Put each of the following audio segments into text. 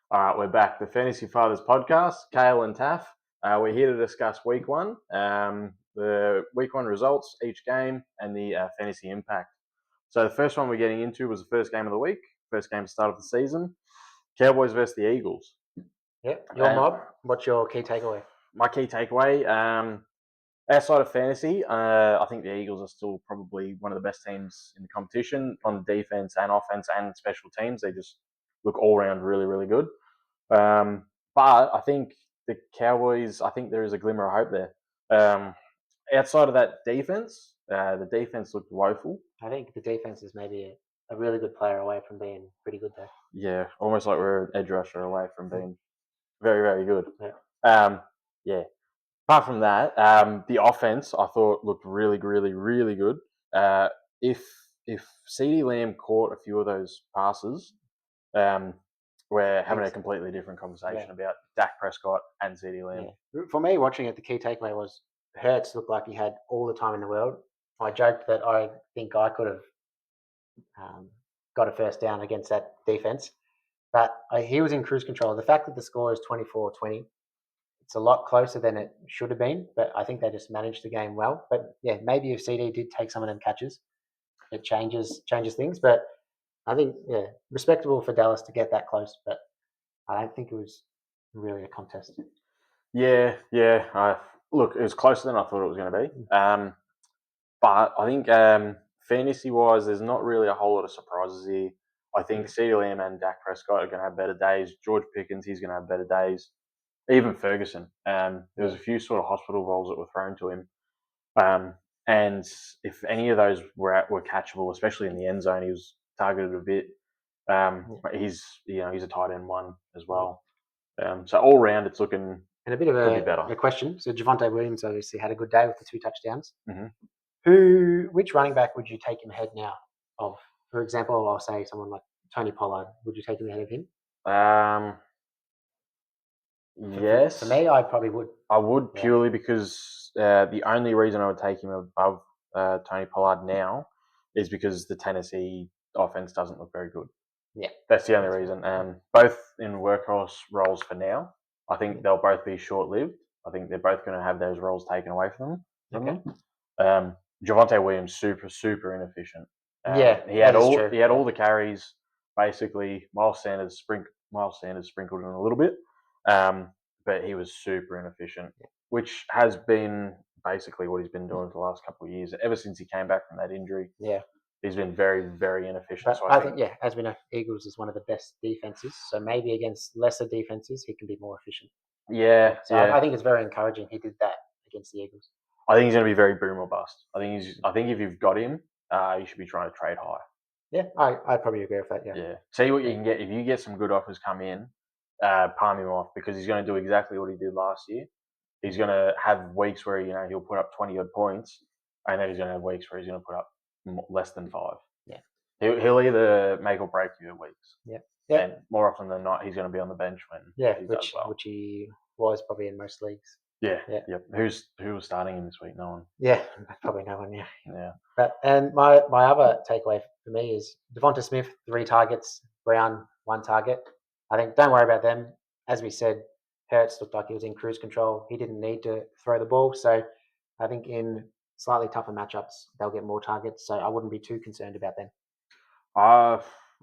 All right, we're back. The Fantasy Fathers podcast, Kale and Taff. We're here to discuss week one, the week one results, each game, and the fantasy impact. So the first one we're getting into was the first game of the week, first game to start of the season, Cowboys versus the Eagles. Yep. Your mob. What's your key takeaway? My key takeaway, outside of fantasy, I think the Eagles are still probably one of the best teams in the competition on defense and offense and special teams. They just look all around really, really good. But I think the Cowboys, I think there is a glimmer of hope there. Outside of that defense, the defense looked woeful. I think the defense is maybe a really good player away from being pretty good there. Yeah, almost like we're an edge rusher away from being very, very good. Yeah. Yeah. Apart from that, the offense I thought looked really, really, really good. If CeeDee Lamb caught a few of those passes, we're having a completely different conversation about Dak Prescott and CeeDee Lamb. Yeah. For me, watching it, the key takeaway was Hurts looked like he had all the time in the world. I joked that I think I could have got a first down against that defense, but he was in cruise control. The fact that the score is 24-20, it's a lot closer than it should have been, but I think they just managed the game well. But yeah, maybe if CD did take some of them catches, it changes things. But I think, respectable for Dallas to get that close, but I don't think it was really a contest. Yeah. Look, it was closer than I thought it was going to be. But I think fantasy-wise, there's not really a whole lot of surprises here. I think CeeDee Lamb and Dak Prescott are going to have better days. George Pickens, he's going to have better days. Even Ferguson. There was a few sort of hospital balls that were thrown to him. And if any of those were catchable, especially in the end zone, he was targeted a bit. He's a tight end one as well. So all round, it's looking and a bit of a question. So Javonte Williams obviously had a good day with the 2 touchdowns. Mm-hmm. Which running back would you take him ahead now of? For example, I'll say someone like Tony Pollard. Would you take him ahead of him? Yes. For me, I probably would. I would purely because the only reason I would take him above Tony Pollard now is because the Tennessee offense doesn't look very good. Yeah. That's the only reason. Both in workhorse roles for now. I think they'll both be short-lived. I think they're both going to have those roles taken away from them. Javonte Williams, super, super inefficient. He had all the carries. Basically, Miles Sanders sprinkled in a little bit, but he was super inefficient, which has been basically what he's been doing for the last couple of years. Ever since he came back from that injury, he's been very, very inefficient. But so I think, as we know, Eagles is one of the best defenses. So maybe against lesser defenses, he can be more efficient. I think it's very encouraging he did that against the Eagles. I think he's going to be very boom or bust. I think if you've got him, you should be trying to trade high. Yeah, I probably agree with that. Yeah. See what you can get. If you get some good offers come in, palm him off because he's going to do exactly what he did last year. He's going to have weeks where he'll put up 20 odd points, and then he's going to have weeks where he's going to put up less than 5. Yeah. He'll either make or break you at weeks. Yeah. And more often than not, he's going to be on the bench when he does well. Which he was probably in most leagues. Yeah. Who was starting him this week? No one. Yeah, probably no one. Yeah. And my other takeaway for me is Devonta Smith 3 targets, Brown 1 target. I think don't worry about them. As we said, Hurts looked like he was in cruise control. He didn't need to throw the ball, so I think in slightly tougher matchups they'll get more targets. So I wouldn't be too concerned about them.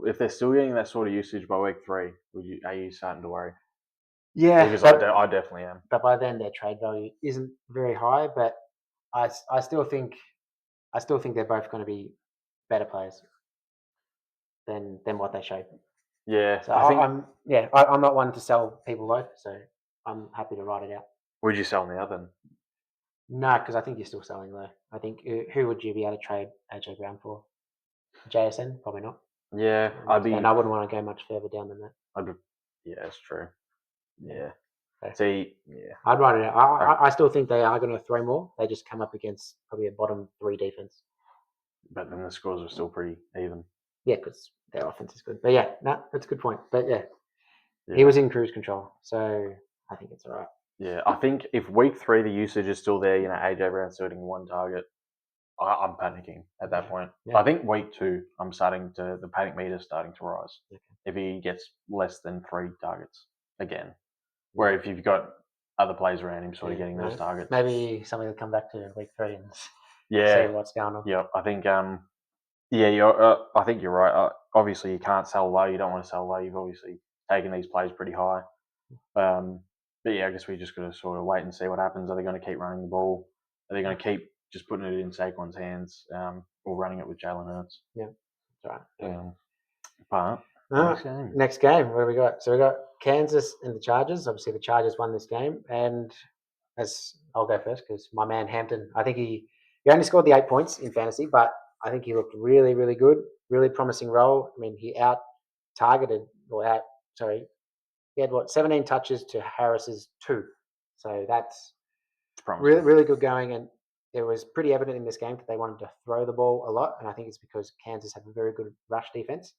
If they're still getting that sort of usage by week 3, are you starting to worry? Yeah, because I definitely am. But by then their trade value isn't very high. But I still think they're both going to be better players than what they showed. Yeah, so I'm not one to sell people though, so I'm happy to ride it out. Would you sell now then? No, because I think you're still selling low. I think who would you be able to trade AJ Brown for? JSN? Probably not. Yeah, and I wouldn't want to go much further down than that. Yeah, that's true. Yeah. Okay. I'd ride it out. I still think they are going to throw more. They just come up against probably a bottom 3 defense. But then the scores are still pretty even. Yeah, because their offense is good. But that's a good point. But he was in cruise control, so I think it's all right. Yeah, I think if week 3 the usage is still there, AJ Brown's still getting 1 target. I'm panicking at that Yeah. point. Yeah. I think week 2, the panic meter is starting to rise. Okay. If he gets less than 3 targets again, where Yeah. if you've got other players around him sort of Yeah. getting those targets. Maybe somebody will come back to week 3 and see Yeah, what's going on. yeah. I think I think you're right. Obviously, you can't sell low. You don't want to sell low. You've obviously taken these plays pretty high. But yeah, I guess we just got to sort of wait and see what happens. Are they going to keep running the ball? Are they going to keep just putting it in Saquon's hands, or running it with Jalen Hurts? Yeah, that's right. But Next game. Next game. What do we got? So we got Kansas and the Chargers. Obviously, the Chargers won this game, and as I'll go first because my man Hampton. I think he only scored the 8 points in fantasy, but I think he looked really, really good. Really promising role. I mean, he out targeted or out. Sorry, he had 17 touches to Harris's 2. So that's really, really good going. And it was pretty evident in this game that they wanted to throw the ball a lot, and I think it's because Kansas have a very good rush defense.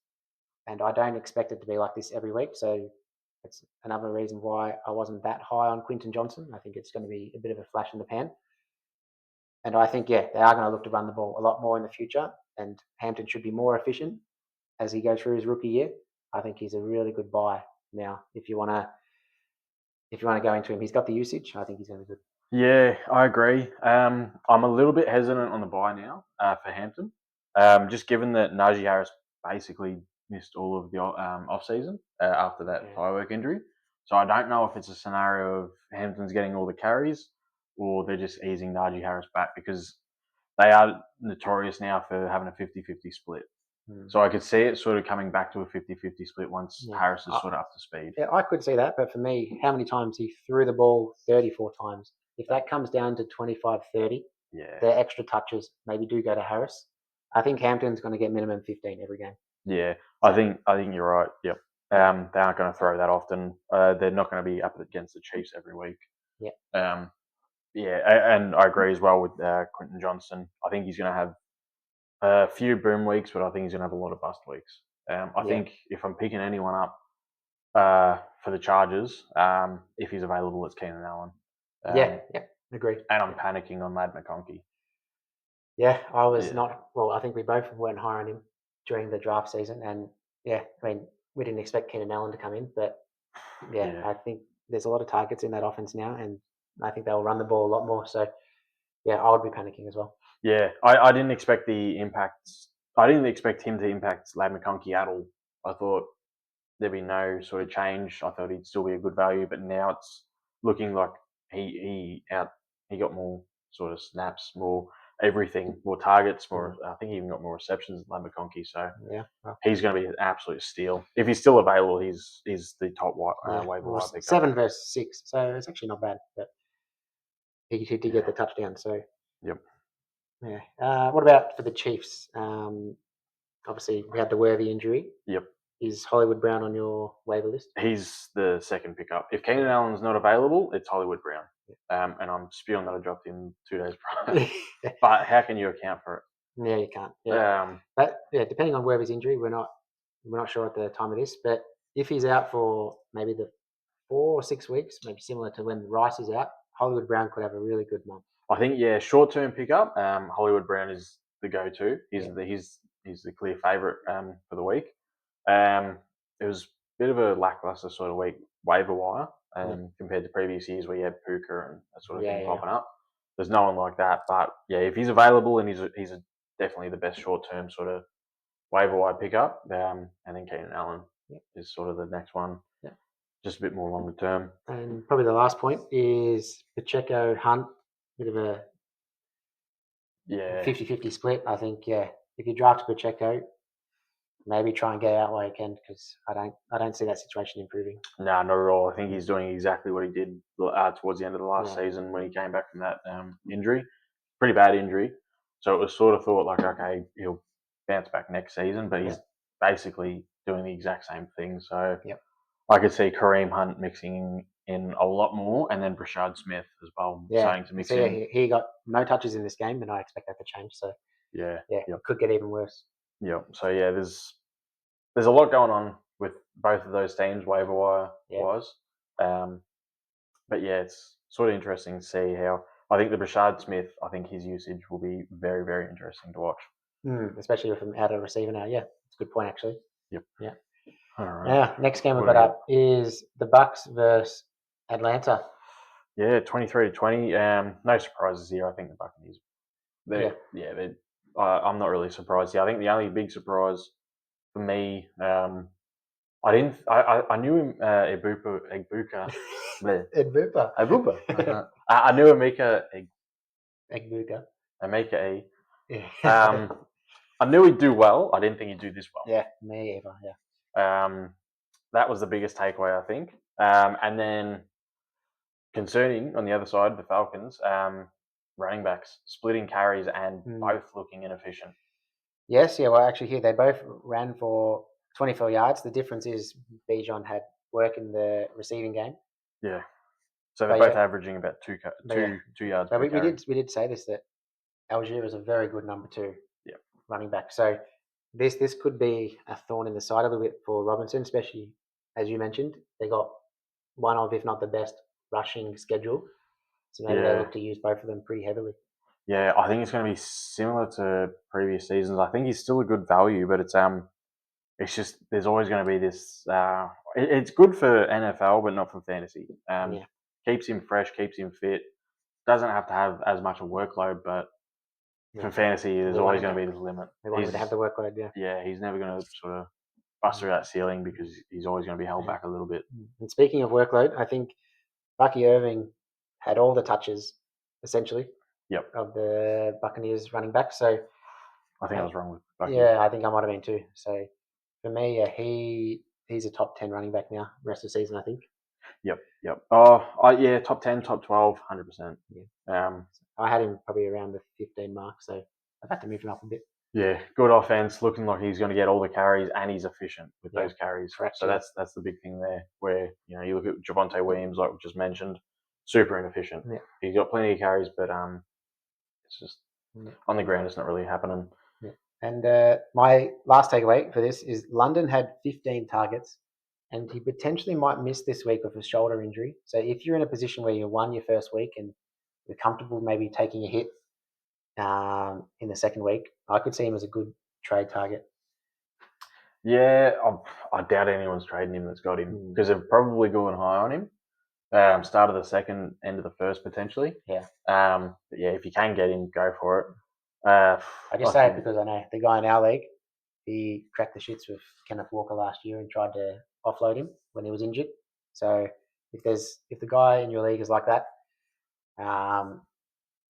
And I don't expect it to be like this every week. So it's another reason why I wasn't that high on Quinton Johnson. I think it's going to be a bit of a flash in the pan. And I think, they are going to look to run the ball a lot more in the future. And Hampton should be more efficient as he goes through his rookie year. I think he's a really good buy now. If you want to go into him, he's got the usage. I think he's going to be good. Yeah, I agree. I'm a little bit hesitant on the buy now for Hampton, just given that Najee Harris basically missed all of the off season after that firework injury. So I don't know if it's a scenario of Hampton's getting all the carries or they're just easing Najee Harris back because they are notorious now for having a 50-50 split. So I could see it sort of coming back to a 50-50 split once Harris is sort of up to speed. Yeah, I could see that, but for me, how many times he threw the ball 34 times? If that comes down to 25-30, their extra touches maybe do go to Harris. I think Hampton's going to get minimum 15 every game. Yeah, I think you're right. Yep. They aren't going to throw that often. They're not going to be up against the Chiefs every week. Yeah. And I agree as well with Quinton Johnson. I think he's going to have a few boom weeks, but I think he's going to have a lot of bust weeks. I think if I'm picking anyone up for the Chargers, if he's available, it's Keenan Allen. Agree. And I'm panicking on Lad McConkey. Yeah, I was not. Well, I think we both weren't high on him during the draft season, and I mean, we didn't expect Keenan Allen to come in, but I think there's a lot of targets in that offense now, and I think they'll run the ball a lot more. So, I would be panicking as well. Yeah, I didn't expect the impact. I didn't expect him to impact Lad McConkey at all. I thought there'd be no sort of change. I thought he'd still be a good value, but now it's looking like he got more sort of snaps, more everything, more targets, more. I think he even got more receptions than Lad McConkey. So he's going to be an absolute steal. If he's still available, he's the top waiver wire pickup. 7 versus 6, so it's actually not bad. But he did get the touchdown. So what about for the Chiefs? Obviously, we had the Worthy injury. Is Hollywood Brown on your waiver list? He's the second pickup. If Keenan Allen's not available, it's Hollywood Brown. And I'm spewing that I dropped him 2 days prior. But how can you account for it? Yeah, you can't. But depending on Worthy's injury, we're not sure at the time of this. But if he's out for maybe the 4 or 6 weeks, maybe similar to when Rice is out, Hollywood Brown could have a really good month. I think short term pickup. Hollywood Brown is the go to. He's the clear favourite for the week. It was a bit of a lackluster sort of week waiver wire compared to previous years where you had Puka and that sort of thing popping up. There's no one like that, but if he's available and he's definitely the best short term sort of waiver wire pickup, and then Keenan Allen is sort of the next one. Just a bit more longer term. And probably the last point is Pacheco Hunt, bit of a 50-50 split. I think if you draft Pacheco, maybe try and get out while you can because I don't see that situation improving. No, not at all. I think he's doing exactly what he did towards the end of the last season when he came back from that injury. Pretty bad injury. So it was sort of thought like, okay, he'll bounce back next season, but he's basically doing the exact same thing. So I could see Kareem Hunt mixing in a lot more, and then Brashad Smith as well starting to mix in. He got no touches in this game, and I expect that to change. So it could get even worse. So there's a lot going on with both of those teams, waiver wire wise. But it's sort of interesting to see how I think the Brashard Smith, I think his usage will be very, very interesting to watch. Especially with him out of receiver now. Yeah, it's a good point actually. Yep. Yeah. All right. Now, next game we've What got do up is the Bucks versus Atlanta. Yeah, 23-20. No surprises here. I think the Buccaneers. I'm not really surprised here. I think the only big surprise for me, I didn't. I knew him. Egbuka. Ed Booper. Egbuka. I knew Egbuka. Emeka. Yeah. I knew he'd do well. I didn't think he'd do this well. Yeah, me either. Yeah. That was the biggest takeaway, I think. And then concerning on the other side, the Falcons, running backs splitting carries and both looking inefficient. Yes, yeah. Well, actually, here they both ran for 24 yards. The difference is Bijan had work in the receiving game. Yeah. So they're both averaging about 2 yards But per carry. we did say this, that Algier is a very good number 2 Yeah. running back. So this could be a thorn in the side a little bit for Robinson, especially as you mentioned. They got one of, if not the best, rushing schedule. So maybe they look to use both of them pretty heavily. Yeah, I think it's going to be similar to previous seasons. I think he's still a good value, but it's just there's always going to be this. It's good for NFL, but not for fantasy. Keeps him fresh, keeps him fit. Doesn't have to have as much a workload, but for fantasy, there's always going to be this limit. They want him to have the workload, yeah. Yeah, he's never going to sort of bust through that ceiling because he's always going to be held back a little bit. And speaking of workload, I think Bucky Irving had all the touches, essentially, of the Buccaneers running back. So I think I was wrong with Bucky. Yeah, I think I might have been too. So for me, he's a top 10 running back now, rest of the season, I think. Yep. Oh, top 10, top 12, 100%. Yeah. I had him probably around the 15 mark, so I've had to move him up a bit. Yeah, good offense, looking like he's going to get all the carries and he's efficient with those carries. Correct, so that's the big thing there, where you look at Javonte Williams, like we just mentioned, super inefficient. Yeah. He's got plenty of carries, but it's just on the ground, it's not really happening. Yeah. And my last takeaway for this is London had 15 targets, and he potentially might miss this week with a shoulder injury. So if you're in a position where you won your first week and you're comfortable maybe taking a hit in the second week, I could see him as a good trade target. Yeah, I doubt anyone's trading him that's got him because they're probably going high on him. Start of the second, end of the first potentially. Yeah. But yeah, if you can get him, go for it. I just say it because I know the guy in our league, he cracked the shits with Kenneth Walker last year and tried to offload him when he was injured. So if the guy in your league is like that,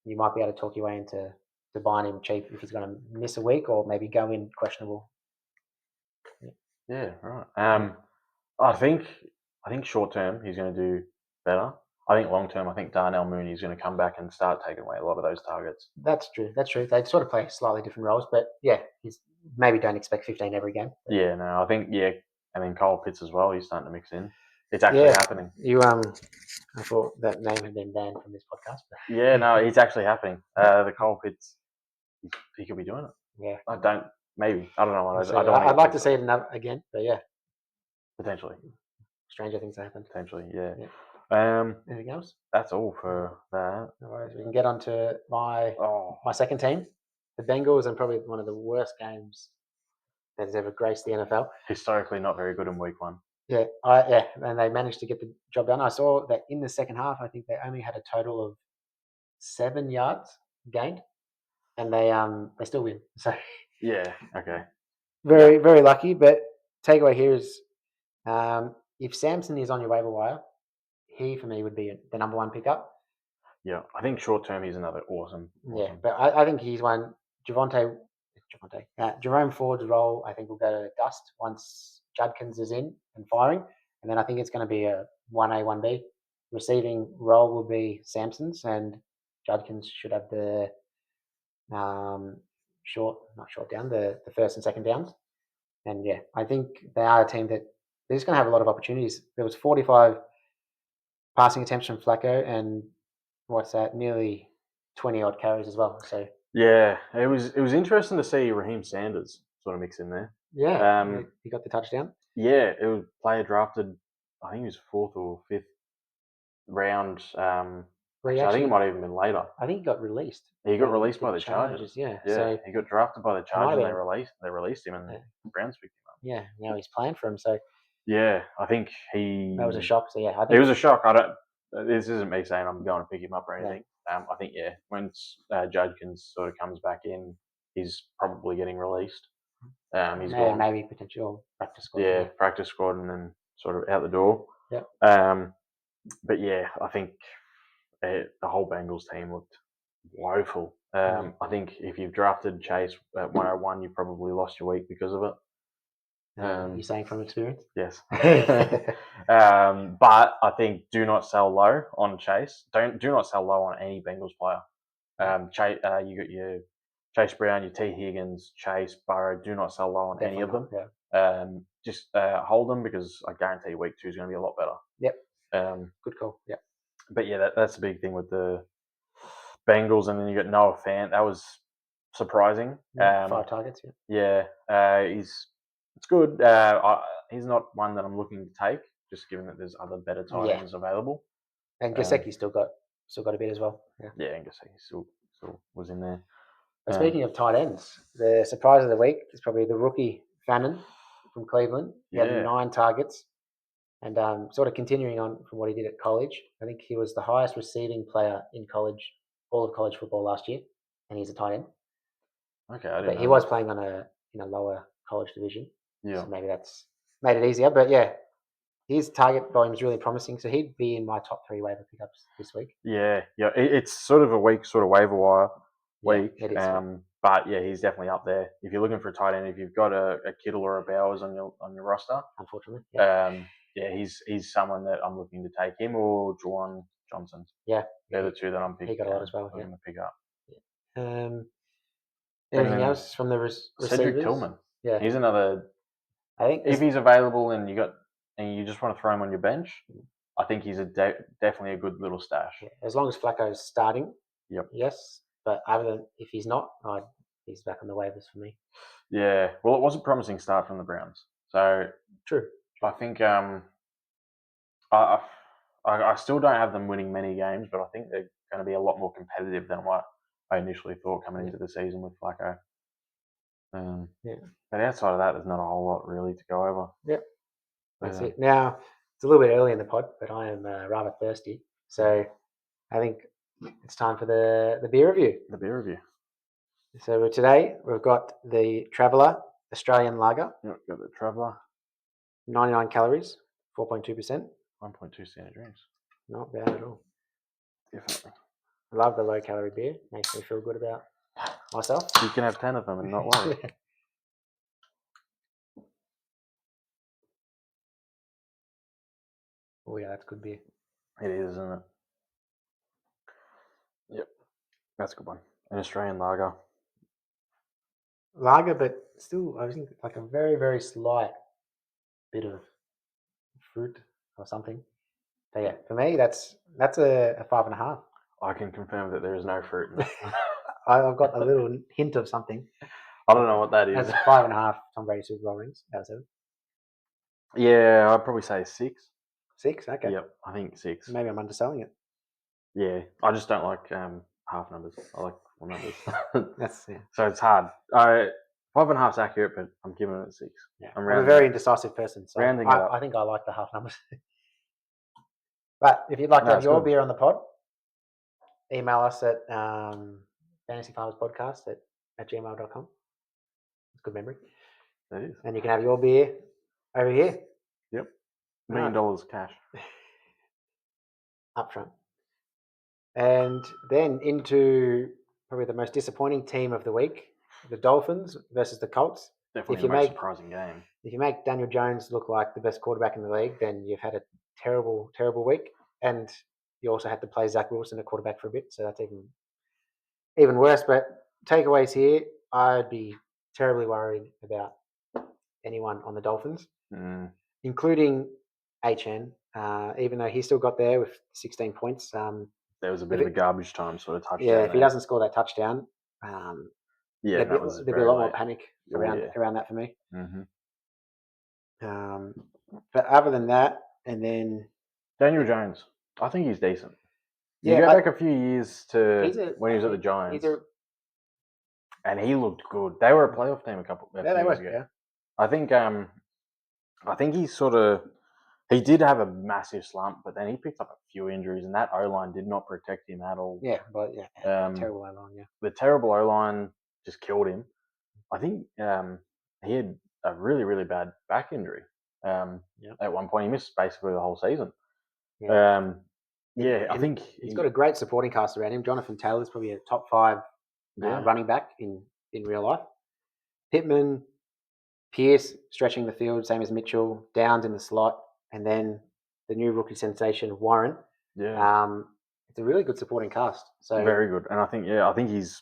you might be able to talk your way into buying him cheap if he's going to miss a week or maybe go in questionable. Yeah, right. I think short term he's going to do better. I think long term, I think Darnell Mooney is going to come back and start taking away a lot of those targets. That's true. They sort of play slightly different roles, but yeah, he's maybe don't expect 15 every game. Yeah, no, I think and then Cole Pitts as well. He's starting to mix in. It's actually happening. I thought that name had been banned from this podcast. But yeah, no, it's actually happening. The Cole Pitts, he could be doing it. Yeah, I don't know. I'd like to see it again, but yeah, potentially. Stranger things happen. Potentially, yeah. Anything else? That's all for that. Otherwise, we can get on to my second team, the Bengals, and probably one of the worst games that has ever graced the NFL. Historically, not very good in week 1. Yeah, and they managed to get the job done. I saw that in the second half, I think they only had a total of 7 yards gained, and they still win. So yeah, okay, very very lucky. But takeaway here is, if Samson is on your waiver wire, he for me would be the number 1 pickup. Yeah, I think short term he's another awesome. Yeah, but I think he's one. Jerome Ford's role, I think, will go to dust once Judkins is in and firing, and then I think it's going to be a 1A, 1B. Receiving role will be Sampson's, and Judkins should have the short down, the first and second downs. And yeah, I think they are a team that they're just going to have a lot of opportunities. There was 45 passing attempts from Flacco, and nearly 20 odd carries as well. So yeah, it was interesting to see Raheem Sanders sort of mix in there. Yeah, he got the touchdown. Yeah, it was a player drafted. I think he was 4th or 5th round Well, Actually, I think it might have even been later. I think he got released. He got from released by the Chargers. Yeah. Yeah, So he got drafted by the Chargers, and been. they released him, and Yeah. the Browns picked him up. Yeah. Now he's playing for him. So Yeah, I think that was a shock. So yeah, I It think was a shock. I don't. This isn't me saying I'm going to pick him up or No. anything. I think once Judkins sort of comes back in, he's probably getting released. He's gone. maybe potential practice squad. Yeah, practice squad, and then sort of out the door. Yep. But yeah, I think the whole Bengals team looked woeful. I think if you've drafted Chase at 101, you probably lost your week because of it. You're saying from experience? Yes. But I think do not sell low on Chase. Do not sell low on any Bengals player. Chase, you got your Chase Brown, your T Higgins, Chase, Burrow. Do not sell low on any of them. Yeah. Just hold them because I guarantee week 2 is going to be a lot better. Yep. Good call. Yep. But yeah, that's the big thing with the Bengals, and then you got Noah Fant. That was surprising. 5 targets. Yeah. It's good. He's not one that I'm looking to take, just given that there's other better tight ends available. And Gesicki still got a bit as well. Yeah, and Gesicki still was in there. But speaking of tight ends, the surprise of the week is probably the rookie Fannin from Cleveland. He had 9 targets, and sort of continuing on from what he did at college. I think he was the highest receiving player in college, all of college football last year, and he's a tight end. Okay, I didn't But know he was playing on in a lower college division. Yeah. So maybe that's made it easier. But yeah, his target volume is really promising. So he'd be in my top 3 waiver pickups this week. Yeah. It's sort of a weak sort of waiver wire week. Yeah, it is. But yeah, he's definitely up there. If you're looking for a tight end, if you've got a Kittle or a Bowers on your roster, unfortunately. He's someone that I'm looking to take, him or Juwan Johnson. Yeah. They're the 2 that I'm picking. He got a lot as well. Looking to pick up. Anything else from the receivers? Cedric Tillman. Yeah. He's another. I think if he's available and you just want to throw him on your bench, I think he's definitely a good little stash. Yeah, as long as Flacco's starting. Yep. Yes, but other than if he's not, he's back on the waivers for me. Yeah. Well, it was a promising start from the Browns. So true. I think I still don't have them winning many games, but I think they're going to be a lot more competitive than what I initially thought coming into the season with Flacco. But outside of that, there's not a whole lot really to go over. Yep. That's it. Now, it's a little bit early in the pod, but I am rather thirsty. So I think it's time for the beer review. The beer review. So today we've got the Traveller Australian Lager. Yep, got the Traveller. 99 calories, 4.2%. 1.2 standard drinks. Not bad at all. Definitely. I love the low calorie beer. Makes me feel good about myself. You can have 10 of them and not worry. Oh yeah, that's good beer. It is, isn't it? Yep. That's a good one. An Australian lager. Lager, but still, I think like a very, very slight bit of fruit or something. So yeah, for me, that's a 5.5. I can confirm that there is no fruit in it. I've got a little hint of something. I don't know what that is. That's a 5.5 Tom Brady Super Bowl rings out of 7. Yeah, I'd probably say 6. 6, okay. Yep, I think 6. Maybe I'm underselling it. Yeah, I just don't like half numbers. I like full numbers. So it's hard. 5.5 is accurate, but I'm giving it 6. Yeah, I'm a very indecisive person, so I think I like the half numbers. But if you'd like to have your beer on the pod, email us at fantasyfarmerspodcast@gmail.com. It's a good memory. That is. And you can have your beer over here. Yep. $1 million cash. Up front. And then into probably the most disappointing team of the week, the Dolphins versus the Colts. Definitely the most surprising game. If you make Daniel Jones look like the best quarterback in the league, then you've had a terrible, terrible week. And you also had to play Zach Wilson at quarterback for a bit, so that's even worse. But takeaways here, I'd be terribly worried about anyone on the Dolphins, including HN, even though he still got there with 16 points. There was a bit of a garbage time sort of touchdown. Yeah, if he doesn't score that touchdown, there'd be a lot more panic around that for me. But other than that, and then Daniel Jones, I think he's decent. You go back a few years to he's a- when he was at the he's Giants, a and he looked good. They were a playoff team a yeah, few they years were. ago. Yeah. I think he's sort of he did have a massive slump, but then he picked up a few injuries, and that O line did not protect him at all. Yeah, but yeah, terrible line. Yeah. The terrible O line just killed him. I think he had a really, really bad back injury. At one point, he missed basically the whole season. Yeah. I think he's got a great supporting cast around him. Jonathan Taylor's probably a top 5 yeah, running back in real life. Pittman, Pierce stretching the field, same as Mitchell. Downs in the slot, and then the new rookie sensation Warren. yeah, It's a really good supporting cast. So very good. And I think he's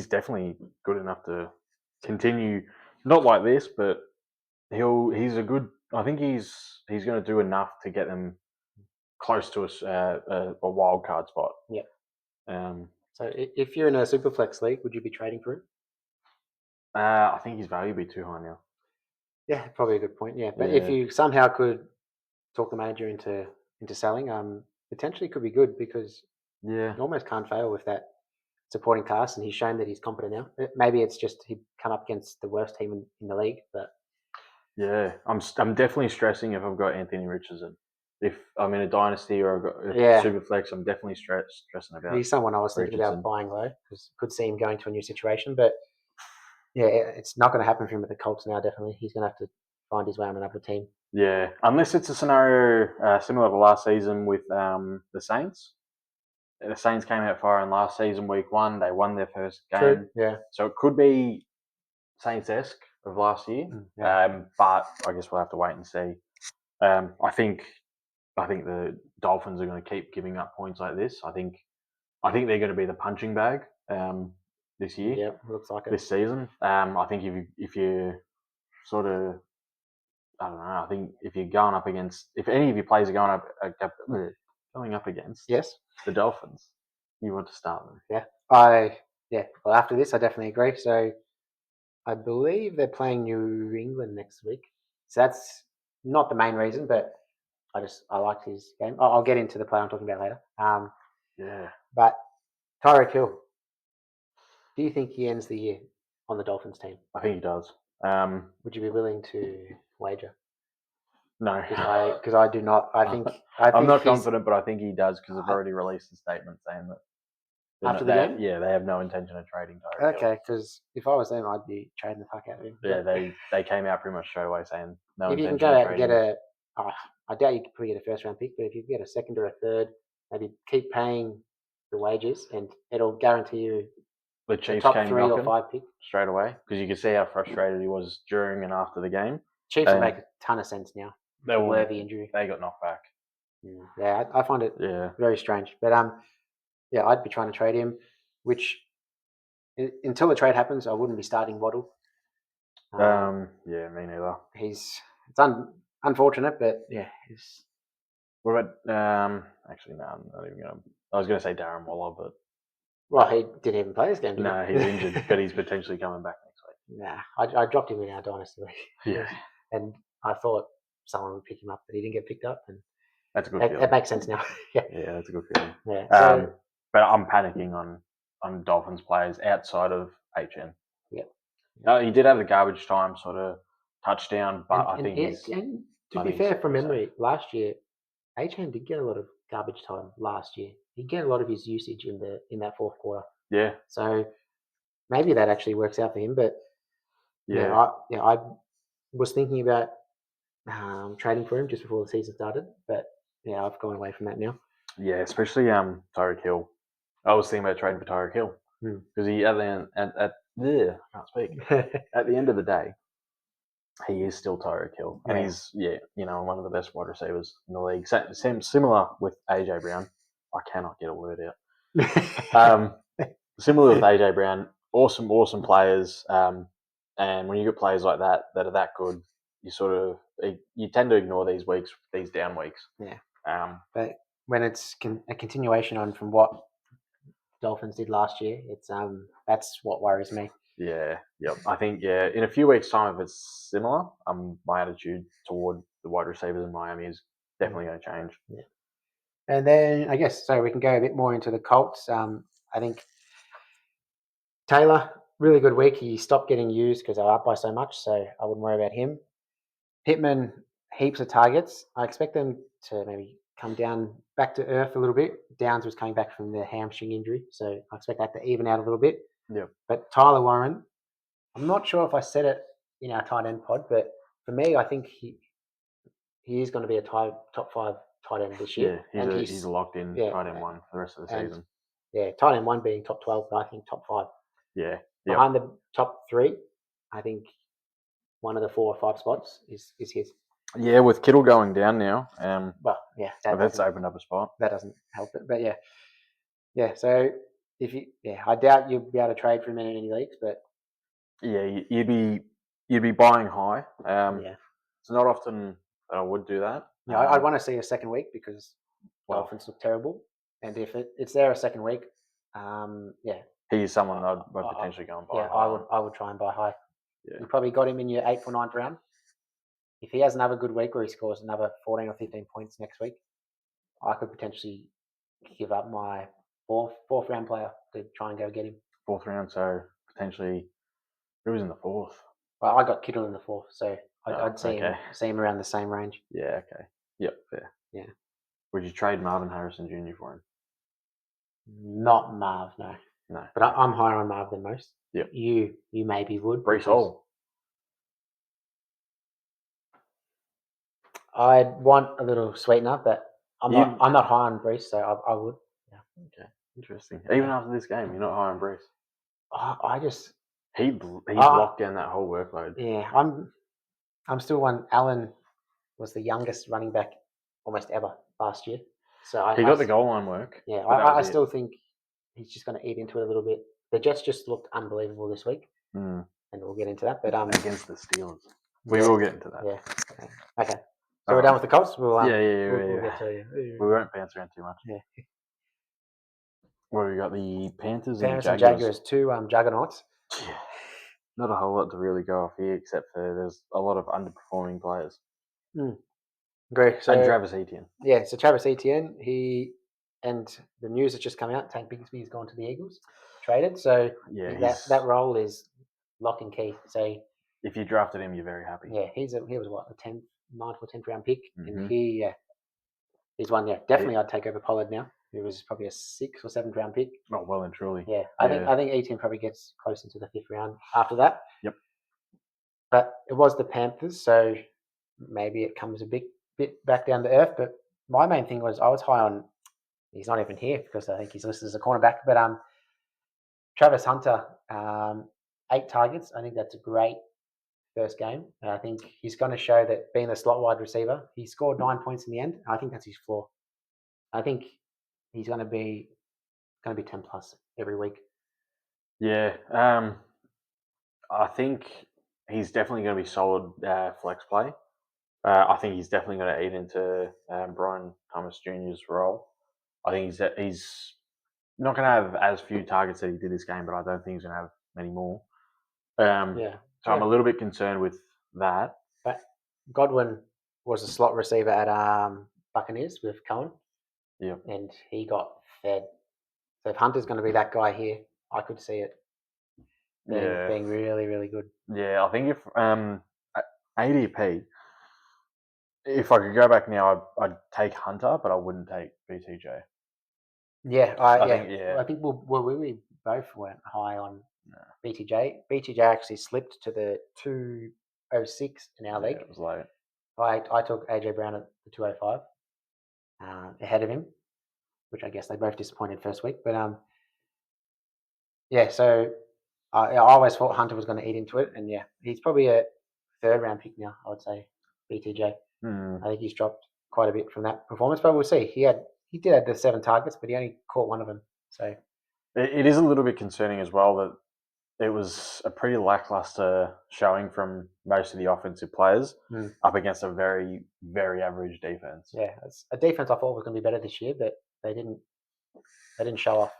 definitely good enough to continue, not like this, but he's a good. I think he's going to do enough to get them close to a wild card spot. yeah. Um, So if you're in a superflex league, would you be trading for him? I think his value would be too high now. Yeah, probably a good point. Yeah, but if you somehow could talk the manager into selling, potentially could be good because Yeah, you almost can't fail with that supporting cast, and he's shown that he's competent now. Maybe it's just he'd come up against the worst team in the league, but yeah. I'm definitely stressing if I've got Anthony Richardson. If I'm in a dynasty or I've got yeah, super flex, I'm definitely stressing about. he's someone I was thinking Richardson. about buying low because could see him going to a new situation, but yeah, it's not going to happen for him with the Colts now. Definitely, he's going to have to find his way on another team. Yeah, unless it's a scenario similar to last season with the Saints. The Saints came out firing last season, week 1. They won their first game. True. Yeah. So it could be Saints-esque of last year. Yeah. But I guess we'll have to wait and see. I think the Dolphins are going to keep giving up points like this. I think they're going to be the punching bag this year. Yeah, looks like it. This season. I think if you sort of, I don't know. I think if you're going up against, if any of your players are going up against Yes. the Dolphins, you want to start them. Yeah. Well, after this, I definitely agree. So I believe they're playing New England next week. So that's not the main reason, but I liked his game. I'll get into the play I'm talking about later. Yeah. But Tyreek Hill, do you think he ends the year on the Dolphins team? I think he does. Would you be willing to wager? No, because I do not. I'm not confident, but I think he does because they've already released a statement saying that after the game. Yeah, they have no intention of trading Tyreek. Okay, because if I was them, I'd be trading the fuck out of him. Yeah, they came out pretty much straight away saying no if you intention can go of out and trading. get I doubt you could probably get a first round pick, but if you can get a second or a third, maybe keep paying the wages, and it'll guarantee you the Chiefs top came 3 or 5 pick straight away because you could see how frustrated he was during and after the game. Chiefs will make a ton of sense now. They will. Worthy injury. They got knocked back. Yeah, I find it very strange. But yeah, I'd be trying to trade him, which until the trade happens, I wouldn't be starting Waddle. Yeah, me neither. It's unfortunate, but yeah. What about actually no, I'm not even gonna. I was gonna say Darren Waller, but well, he didn't even play this game. No, he's injured, but he's potentially coming back next week. Nah, I dropped him in our dynasty league. Yeah, and I thought someone would pick him up, but he didn't get picked up, and that's a good feeling. That makes sense now. yeah, that's a good feeling. Yeah. But I'm panicking on Dolphins players outside of HN. Yeah. He did have the garbage time sort of touchdown, but I think he's. And to be fair, from memory, last year, HN did get a lot of garbage time last year. He get a lot of his usage in that fourth quarter. Yeah. So maybe that actually works out for him. But I was thinking about trading for him just before the season started, but yeah, I've gone away from that now. Yeah, especially Tyreek Hill. I was thinking about trading for Tyreek Hill because he I can't speak. At the end of the day, he is still Tyreek Hill, and he's one of the best wide receivers in the league. Similar with AJ Brown. I cannot get a word out. Similar with AJ Brown, awesome players. And when you get players like that are that good, you tend to ignore these down weeks. Yeah. But when it's a continuation on from what Dolphins did last year, it's that's what worries me. Yeah. Yep. I think in a few weeks' time, if it's similar, my attitude toward the wide receivers in Miami is definitely going to change. Yeah. And then I guess so we can go a bit more into the Colts. I think Taylor, really good week. He stopped getting used because they were up by so much, so I wouldn't worry about him. Pittman, heaps of targets. I expect them to maybe come down back to earth a little bit. Downs was coming back from the hamstring injury, so I expect that to even out a little bit. Yeah. But Tyler Warren, I'm not sure if I said it in our tight end pod, but for me, I think he is going to be a top 5 tight end this year. Yeah, he's locked in tight end 1 for the rest of the season. Yeah, tight end 1 being top 12, but I think top 5. Yeah. Behind the top 3, I think one of the 4 or 5 spots is his. Yeah, with Kittle going down now, well, yeah, that's opened up a spot. That doesn't help it, but yeah. So I doubt you'll be able to trade for him in any leagues, but yeah, you'd be buying high. yeah, it's not often that I would do that. Yeah, I'd want to see a second week because Dolphins look terrible, and if it's there a second week, he's someone I'd potentially go and buy. Yeah, high. I would try and buy high. Yeah. You probably got him in your 8th or 9th round. If he has another good week where he scores another 14 or 15 points next week, I could potentially give up my fourth round player to try and go get him. 4th round, so potentially who was in the 4th? Well, I got Kittle in the 4th, so I'd see him around the same range. Yeah. Okay. Yep. Fair. Yeah. Would you trade Marvin Harrison Jr. for him? Not Marv, no. No. But I'm higher on Marv than most. Yep. You maybe would. Brees Hall. I'd want a little sweetener, but I'm not high on Brees, so I would. Yeah. Okay. Interesting. Even after this game, you're not high on Brees. I just he's locked down that whole workload. Yeah, I'm still one. Allen was the youngest running back almost ever last year, so he got the goal line work. Yeah, I still think he's just going to eat into it a little bit. The Jets just looked unbelievable this week, and we'll get into that. But against the Steelers, we will get into that. Yeah. Okay. So we're done with the Colts. We'll get to you. We won't bounce around too much. Yeah. Well, we got the Panthers and Jaguars, 2 juggernauts. Yeah. Not a whole lot to really go off here, except for there's a lot of underperforming players. Great. So, and Travis Etienne. Yeah, so Travis Etienne, and the news has just come out. Tank Bigsby's gone to the Eagles, traded. So that role is lock and key. So if you drafted him, you're very happy. Yeah, he was what, a 9th or 10th round pick, and he's one. Yeah, definitely I'd take over Pollard now. He was probably a 6th or 7th round pick. Oh, well and truly. Yeah, I think Etienne probably gets close into the 5th round after that. Yep. But it was the Panthers, so maybe it comes a bit back down to earth. But my main thing was I was high on. He's not even here because I think he's listed as a cornerback. But Travis Hunter, 8 targets. I think that's a great first game. And I think he's going to show that being a slot wide receiver, he scored 9 points in the end. I think that's his floor. I think he's going to be 10 plus every week. Yeah. I think he's definitely going to be solid flex play. I think he's definitely going to eat into Brian Thomas Jr.'s role. I think he's not going to have as few targets that he did this game, but I don't think he's going to have many more. So I'm a little bit concerned with that. But Godwin was a slot receiver at Buccaneers with Cohen. Yeah. And he got fed. So if Hunter's going to be that guy here, I could see it being really, really good. Yeah, I think if ADP, if I could go back now, I'd take Hunter, but I wouldn't take BTJ. Yeah, I think we both weren't high on BTJ. BTJ actually slipped to the 206 in our league. It was late. I took AJ Brown at the 205 ahead of him, which I guess they both disappointed first week. But so I always thought Hunter was going to eat into it, and he's probably a 3rd round pick now. I would say BTJ. I think he's dropped quite a bit from that performance, but we'll see. He did have the 7 targets, but he only caught 1 of them. So it is a little bit concerning as well that it was a pretty lackluster showing from most of the offensive players up against a very, very average defense. Yeah, it's a defense I thought was going to be better this year, but they didn't show off.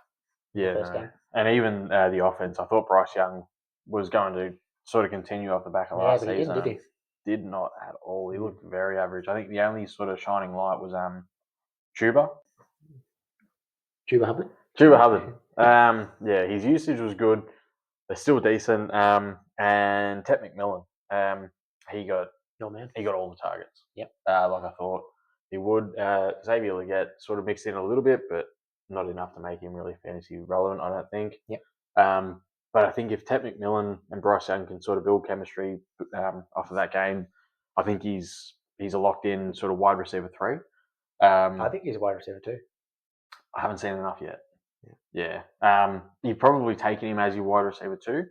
Yeah, the first game. And even the offense, I thought Bryce Young was going to sort of continue off the back of last season. He didn't, did he? Did not at all. He looked very average. I think the only sort of shining light was Chuba. Chuba Hubbard. Chuba Hubbard. Yeah, his usage was good. They're still decent. And Ted McMillan. He got Your man. all the targets. Yep. Like I thought he would. Xavier Leggett sort of mixed in a little bit, but not enough to make him really fantasy relevant, I don't think. Yep. But I think if Ted McMillan and Bryce Young can sort of build chemistry off of that game, I think he's a locked in sort of wide receiver 3. I think he's a wide receiver too. I haven't seen enough yet. Yeah. You've probably taken him as your wide receiver 2.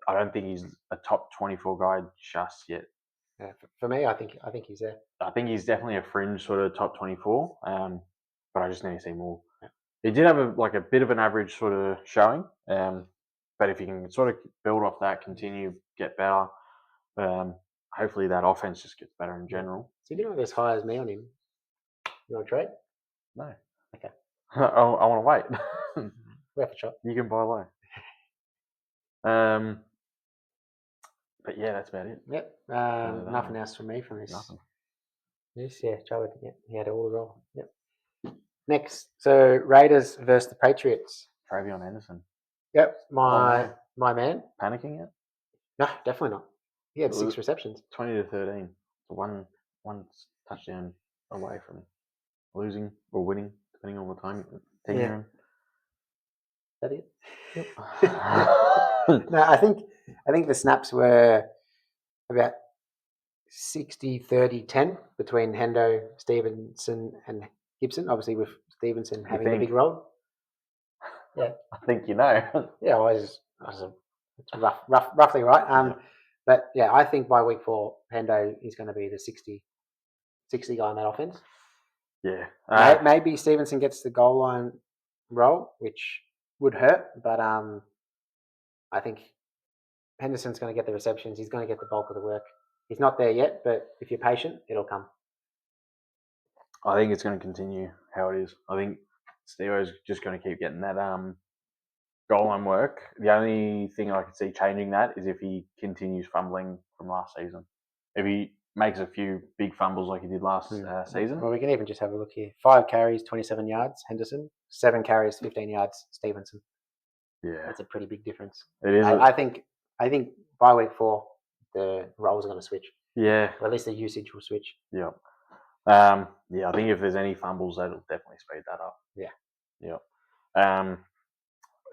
I don't think he's a top 24 guy just yet. Yeah, for me, I think he's there. I think he's definitely a fringe sort of top 24, but I just need to see more. Yeah. He did have a bit of an average sort of showing, but if you can sort of build off that, continue, get better, hopefully that offense just gets better in general. So you didn't have as high as me on him. You want to trade? No. Okay. I want to wait. Worth a shot. You can buy low. But yeah, that's about it. Yep. Nothing else from me from this. Nothing. Yes, yeah, Joe. Yeah, he had all the role. Yep. Next, so Raiders versus the Patriots. Travion Henderson. Yep, my man. Panicking yet? No, definitely not. He had 6 receptions. 20-13. One touchdown away from losing or winning, depending on the time you're in. Is that it? Yep. No, I think the snaps were about 60-30-10 between Hendo, Stevenson, and Gibson. Obviously, with Stevenson having a big role. Yeah, I think you know. Yeah, it's roughly right. But yeah, I think by week 4, Hendo is going to be the 60 guy in that offense. Yeah. Maybe Stevenson gets the goal line role, which would hurt, but I think Henderson's going to get the receptions. He's going to get the bulk of the work. He's not there yet, but if you're patient, it'll come. I think it's going to continue how it is. I think Steve-O's just going to keep getting that goal line work. The only thing I could see changing that is if he continues fumbling from last season. If he makes a few big fumbles like he did last season. Well, we can even just have a look here. 5 carries, 27 yards, Henderson. 7 carries, 15 yards, Stevenson. Yeah. That's a pretty big difference. It is. I think by week 4, the roles are going to switch. Yeah. Or at least the usage will switch. Yeah. I think if there's any fumbles, that'll definitely speed that up. Yeah. Yeah.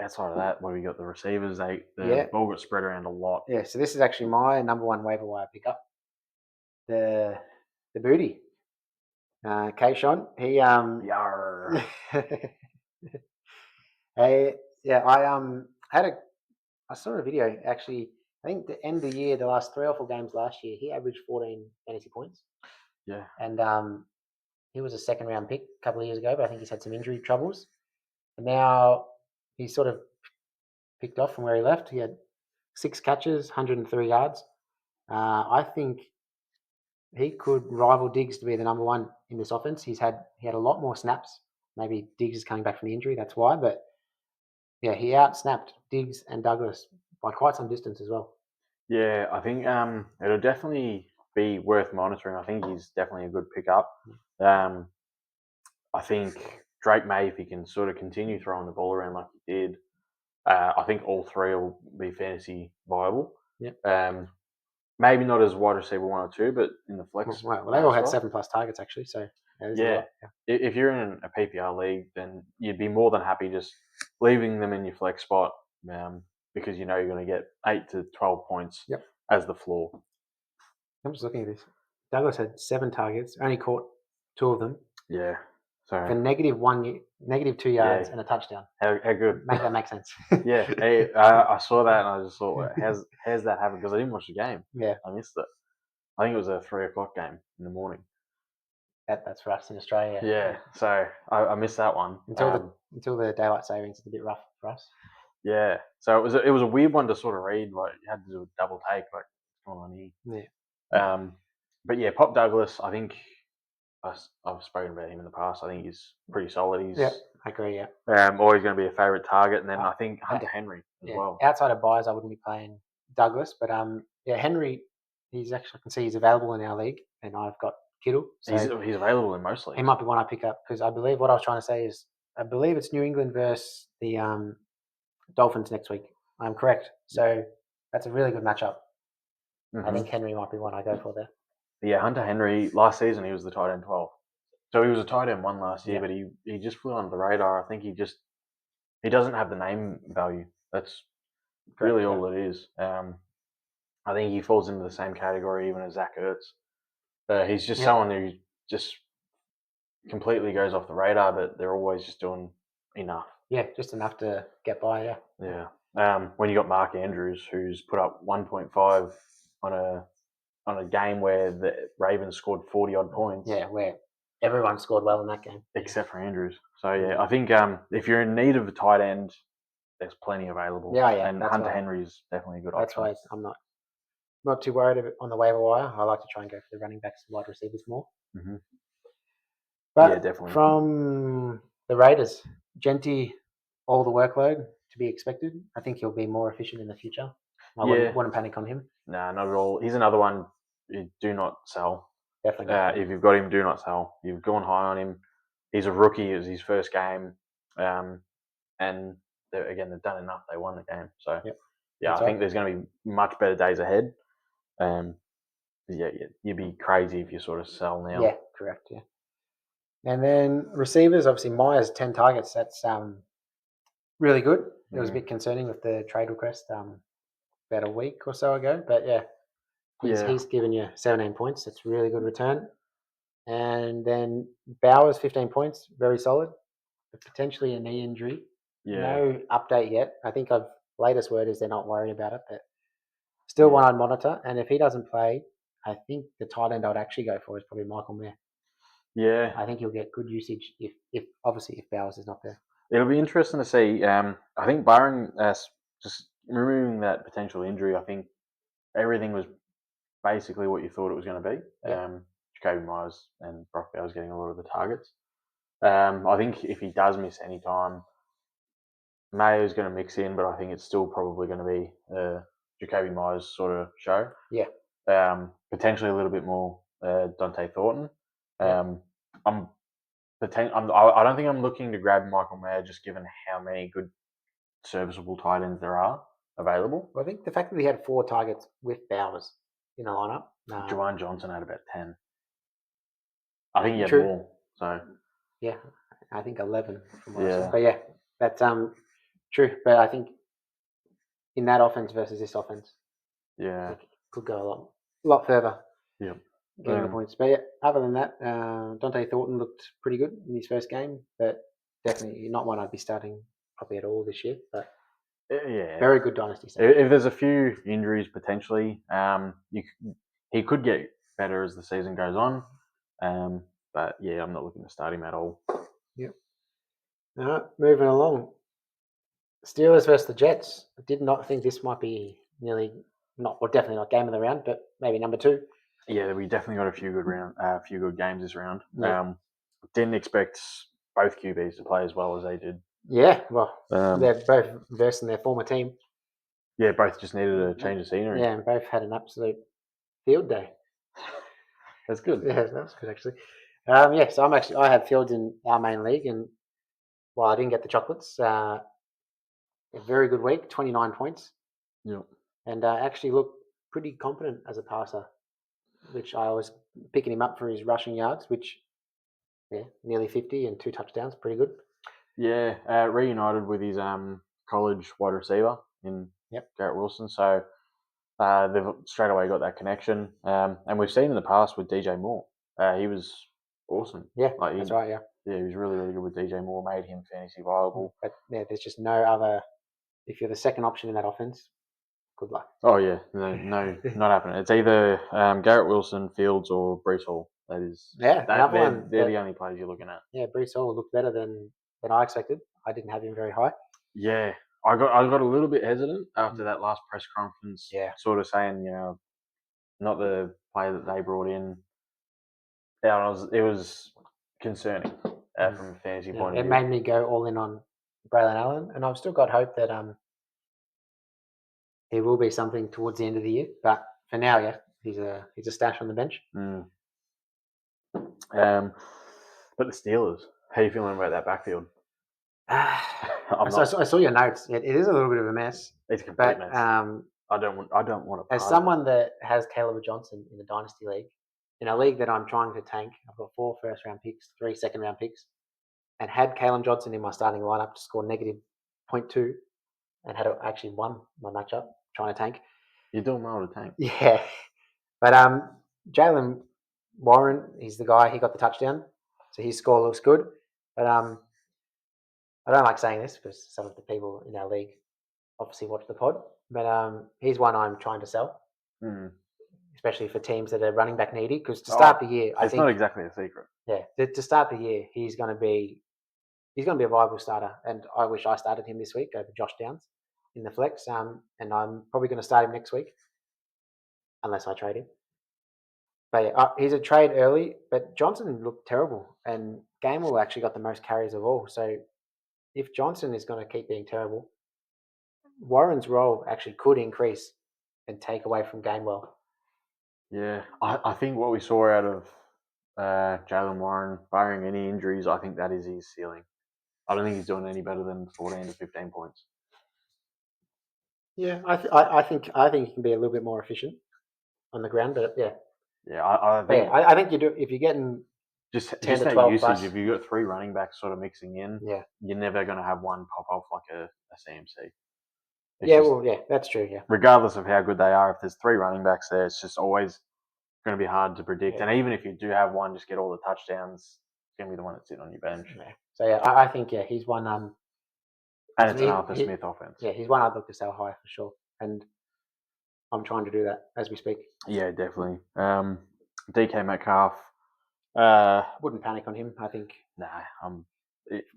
Outside of that, where we got the receivers, the ball got spread around a lot. Yeah, so this is actually my number 1 waiver wire pickup. The booty. Kayshawn, he Yarr. I saw a video actually. I think the end of the year, the last 3 or 4 games last year, he averaged 14 fantasy points. Yeah. And he was a 2nd round pick a couple of years ago, but I think he's had some injury troubles. And now he's sort of picked off from where he left. He had 6 catches, 103 yards. I think he could rival Diggs to be the number 1 in this offense. He had a lot more snaps. Maybe Diggs is coming back from the injury, that's why. But yeah, he outsnapped Diggs and Douglas by quite some distance as well. Yeah, I think it'll definitely be worth monitoring. I think he's definitely a good pickup. I think Drake May, if he can sort of continue throwing the ball around like he did, I think all 3 will be fantasy viable. Yep. Maybe not as wide receiver 1 or 2, but in the flex. Well, they all had 7+ targets actually. So yeah. If you're in a PPR league, then you'd be more than happy just leaving them in your flex spot because you know you're going to get 8 to 12 points as the floor. I'm just looking at this. Douglas had 7 targets, only caught 2 of them. Yeah. So for -2 yards and a touchdown. How good? Make that make sense. Yeah. Hey, I saw that and I just thought, how's that happen? Because I didn't watch the game. Yeah. I missed it. I think it was a 3:00 game in the morning. That's for us in Australia. Yeah. So I missed that one. Until the daylight savings, it's a bit rough for us. Yeah. So it was a weird one to sort of read. Like you had to do a double take. Like what's going on here? Yeah. But yeah, Pop Douglas. I think I've spoken about him in the past. I think he's pretty solid. He's I agree. Yeah. Always going to be a favourite target, and then I think Hunter Henry as well. Outside of buys, I wouldn't be playing Douglas, but Henry. He's actually I can see he's available in our league, and I've got Kittle. So he's available in most leagues. He might be one I pick up because I believe what I was trying to say is I believe it's New England versus the Dolphins next week. I'm correct. So that's a really good matchup. I think Henry might be one I go for there. Yeah, Hunter Henry, last season he was the tight end 12. So he was a tight end 1 last year, Yeah. but he just flew under the radar. I think he doesn't have the name value. That's Correct, really yeah. all it is. I think he falls into the same category even as Zach Ertz. He's just someone who just completely goes off the radar, but they're always just doing enough. Yeah, just enough to get by, yeah. Yeah. When you got Mark Andrews, who's put up 1.5 on a game where the Ravens scored 40 odd points. Yeah, where everyone scored well in that game. Except for Andrews. So yeah, I think if you're in need of a tight end, there's plenty available. Yeah, yeah. And Hunter Henry's definitely a good That's option. why I'm not too worried on the waiver wire. I like to try and go for the running backs and wide receivers more. Mm-hmm. But yeah, definitely. From the Raiders, Genty, all the workload to be expected. I think he'll be more efficient in the future. I wouldn't panic on him. Nah, not at all. He's another one you do not sell. Definitely not. If you've got him, do not sell. You've gone high on him. He's a rookie. It was his first game. And they've done enough. They won the game. So, I think there's going to be much better days ahead. You'd be crazy if you sort of sell now. Yeah, correct. Yeah. And then receivers, obviously Myers 10 targets. That's really good. It was a bit concerning with the trade request about a week or so ago, but he's given you 17 points. That's really good return. And then Bowers 15 points, very solid, but potentially a knee injury. Yeah. No update yet. I think latest word is they're not worried about it, but still one I'd monitor. And if he doesn't play, I think the tight end I'd actually go for is probably Michael Mayer. Yeah. I think he'll get good usage if Bowers is not there. It'll be interesting to see. I think barring just removing that potential injury, I think everything was basically what you thought it was going to be. Jacoby Myers and Brock Bowers getting a lot of the targets. I think if he does miss any time, Mayo's going to mix in, but I think it's still probably going to be Jacoby Myers sort of show. Yeah. Potentially a little bit more Dante Thornton. I don't think I'm looking to grab Michael Mayer just given how many good serviceable tight ends there are available. Well, I think the fact that he had 4 targets with Bowers in the lineup. Juwan Johnson had about 10. I think he had more. So yeah, I think 11. But yeah, that's true. But I think in that offense versus this offense, it could go a lot further. Yeah. Getting the points. But yeah, other than that, Dante Thornton looked pretty good in his first game, but definitely not one I'd be starting probably at all this year. But very good dynasty set. If there's a few injuries potentially, he could get better as the season goes on. But yeah, I'm not looking to start him at all. Yep. All right, moving along. Steelers versus the Jets. I did not think this might be definitely not game of the round, but maybe number 2. Yeah, we definitely got a few good games this round. Didn't expect both QBs to play as well as they did. Yeah, well, they're both versing their former team. Yeah, both just needed a change of scenery. Yeah, and both had an absolute field day. That's good. Yeah, that's good actually. So I had Fields in our main league, and while I didn't get the chocolates, a very good week, 29 points. Yep. And actually looked pretty competent as a passer, which I was picking him up for his rushing yards, which nearly 50 and 2 touchdowns, pretty good. Yeah, reunited with his college wide receiver in Garrett Wilson, so they've straight away got that connection. And we've seen in the past with DJ Moore, he was awesome. Yeah, that's right. Yeah, he was really, really good with DJ Moore. Made him fantasy viable. But there's just no other. If you're the second option in that offense, good luck. Oh yeah, no, not happening. It's either Garrett Wilson, Fields, or Breece Hall. That is, they're the only players you're looking at. Yeah, Breece Hall looked better than I expected. I didn't have him very high. Yeah, I got a little bit hesitant after that last press conference. Yeah, sort of saying, not the player that they brought in. Yeah, it was concerning from a fantasy point of view. It made me go all in on Braylon Allen, and I've still got hope that he will be something towards the end of the year. But for now, he's a stash on the bench. But the Steelers, how are you feeling about that backfield? I'm not. I saw your notes. It is a little bit of a mess. It's a complete But mess. I don't want. I don't want to. as someone that has Caleb Johnson in the Dynasty League, in a league that I'm trying to tank, I've got 4 first-round picks, 3 second-round picks, and had Caleb Johnson in my starting lineup to score negative 0.2 and had actually won my matchup trying to tank. You're doing well to tank. Yeah. But Jalen Warren, he's the guy, he got the touchdown. So his score looks good. But I don't like saying this because some of the people in our league obviously watch the pod. But he's one I'm trying to sell, especially for teams that are running back needy. Because to start the year, I it's think not exactly a secret. yeah, to start the year, he's going to be a viable starter, and I wish I started him this week over Josh Downs in the flex. And I'm probably going to start him next week unless I trade him. But yeah, he's a trade early. But Johnson looked terrible, and Gainwell actually got the most carries of all. So if Johnson is going to keep being terrible, Warren's role actually could increase and take away from Gainwell. Yeah, I think what we saw out of Jalen Warren, barring any injuries, I think that is his ceiling. I don't think he's doing any better than 14 to 15 points. Yeah, I think he can be a little bit more efficient on the ground, but yeah. Yeah, I think you do if you're getting just 10 to that 12 usage. plus. If you've got 3 running backs sort of mixing in, Yeah, you're never going to have one pop off like a CMC. That's true. Yeah, regardless of how good they are, if there's 3 running backs there, it's just always going to be hard to predict. Yeah. And even if you do have one, just get all the touchdowns, it's going to be the one that's sitting on your bench. Yeah. So yeah, I think he's one. And it's an Arthur Smith offense. Yeah, he's one I'd look to sell high for sure, and I'm trying to do that as we speak. Yeah, definitely. DK Metcalf. Wouldn't panic on him. I think. Nah,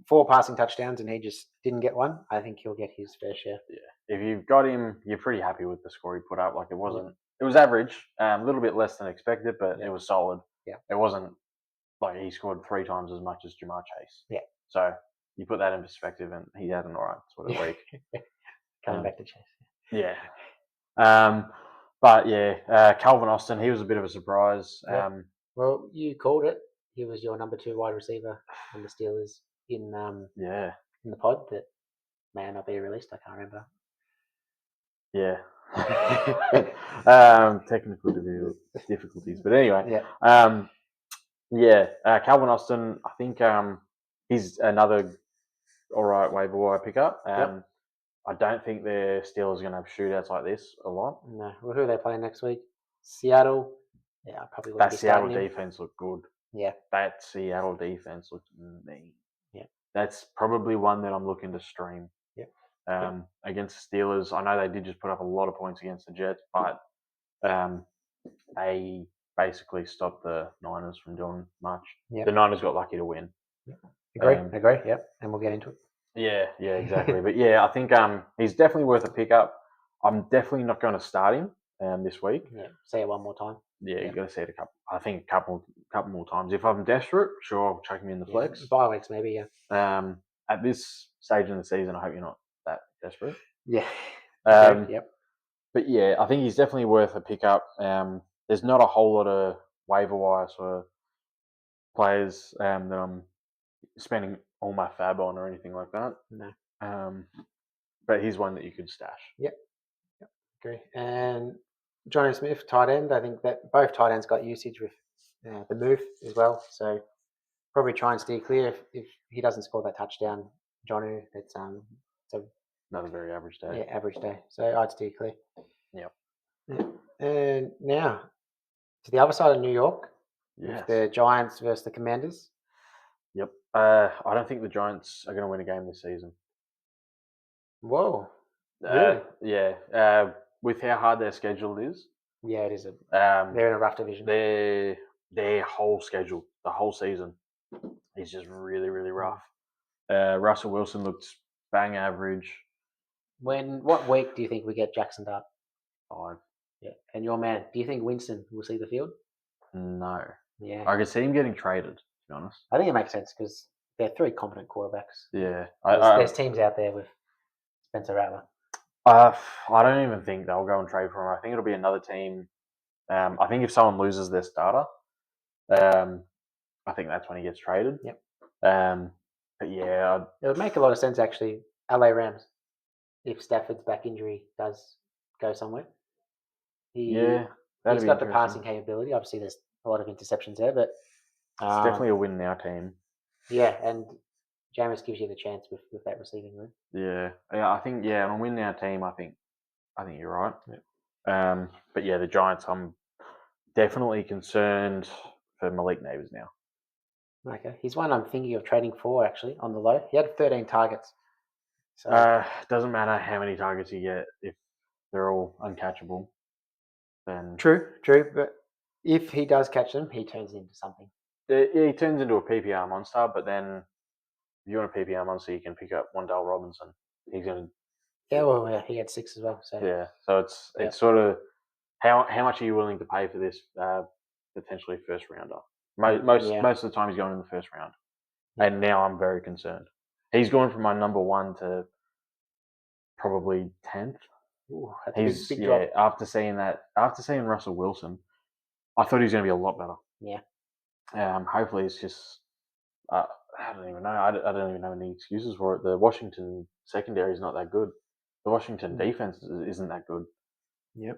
4 passing touchdowns and he just didn't get one. I think he'll get his fair share. Yeah, if you've got him, you're pretty happy with the score he put up. Like it wasn't. It was average, a little bit less than expected, but it was solid. Yeah. It wasn't like he scored 3 times as much as Jamar Chase. Yeah. So you put that in perspective, and he had an alright sort of week. Coming back to Chase. Yeah. But yeah, Calvin Austin, he was a bit of a surprise. Well, you called it. He was your number 2 wide receiver on the Steelers in the pod that may not be released. I can't remember. Yeah. Technical difficulties, but anyway. Calvin Austin, I think he's another all right waiver wire pickup. I don't think the Steelers are going to have shootouts like this a lot. No. Well, who are they playing next week? Seattle. Yeah, I probably wouldn't that be starting Seattle him. defense looked good. Yeah. That Seattle defense looked mean. Yeah. That's probably one that I'm looking to stream. Yeah. Against the Steelers, I know they did just put up a lot of points against the Jets, but they basically stopped the Niners from doing much. Yep. The Niners got lucky to win. Agree. Yep. And we'll get into it. Yeah, exactly. But yeah, I think he's definitely worth a pickup. I'm definitely not going to start him this week. Yeah, say it one more time. Yeah, you got to say it a couple more times. If I'm desperate, sure, I'll chuck him in the flex. Bye weeks, maybe. Yeah. At this stage in the season, I hope you're not that desperate. Yeah. Yep. But yeah, I think he's definitely worth a pickup. There's not a whole lot of waiver wire sort of players that I'm spending all my fab on or anything like that. No. But he's one that you could stash. Yep. Agree. And Johnny Smith, tight end. I think that both tight ends got usage with the move as well. So probably try and steer clear if he doesn't score that touchdown. Johnny, it's another very average day. Yeah, average day. So I'd steer clear. Yep. Yeah. And now to the other side of New York. Yes. The Giants versus the Commanders. Yep. I don't think the Giants are going to win a game this season. Whoa. Really? Yeah. With how hard their schedule is. Yeah, it is. They're in a rough division. Their whole schedule, the whole season, is just really, really rough. Russell Wilson looked bang average. What week do you think we get Jackson Dart? 5. Yeah. And your man, do you think Winston will see the field? No. Yeah. I could see him getting traded, to be honest. I think it makes sense because they're 3 competent quarterbacks. Yeah. There's teams out there with Spencer Rattler. I don't even think they'll go and trade for him. I think it'll be another team. I think if someone loses their starter, I think that's when he gets traded. Yep. But yeah, It would make a lot of sense actually. LA Rams, if Stafford's back injury does go somewhere, yeah, he's that'd be got the passing interesting. capability. Obviously, there's a lot of interceptions there, but It's definitely a win now team. yeah, and Jameis gives you the chance with that receiving room. Yeah, I think on a win now team, I think you're right. Yeah. But yeah, the Giants, I'm definitely concerned for Malik Neighbors now. Okay, he's one I'm thinking of trading for actually on the low. He had 13 targets, so Doesn't matter how many targets you get if they're all uncatchable. Then true. But if he does catch them, he turns into something. he turns into a PPR monster. But then if you want a PPR monster, you can pick up Wandale Robinson. He's gonna Yeah, well, yeah, he had 6 as well. So So it's sort of how much are you willing to pay for this potentially first rounder? Most of the time he's going in the first round, and now I'm very concerned. He's gone from my number 1 to probably 10th. Ooh, that's He's big drop. after seeing Russell Wilson, I thought he was going to be a lot better. Yeah. Hopefully it's just I don't even know. I don't even have any excuses for it. The Washington secondary is not that good. The Washington defense isn't that good. Yep.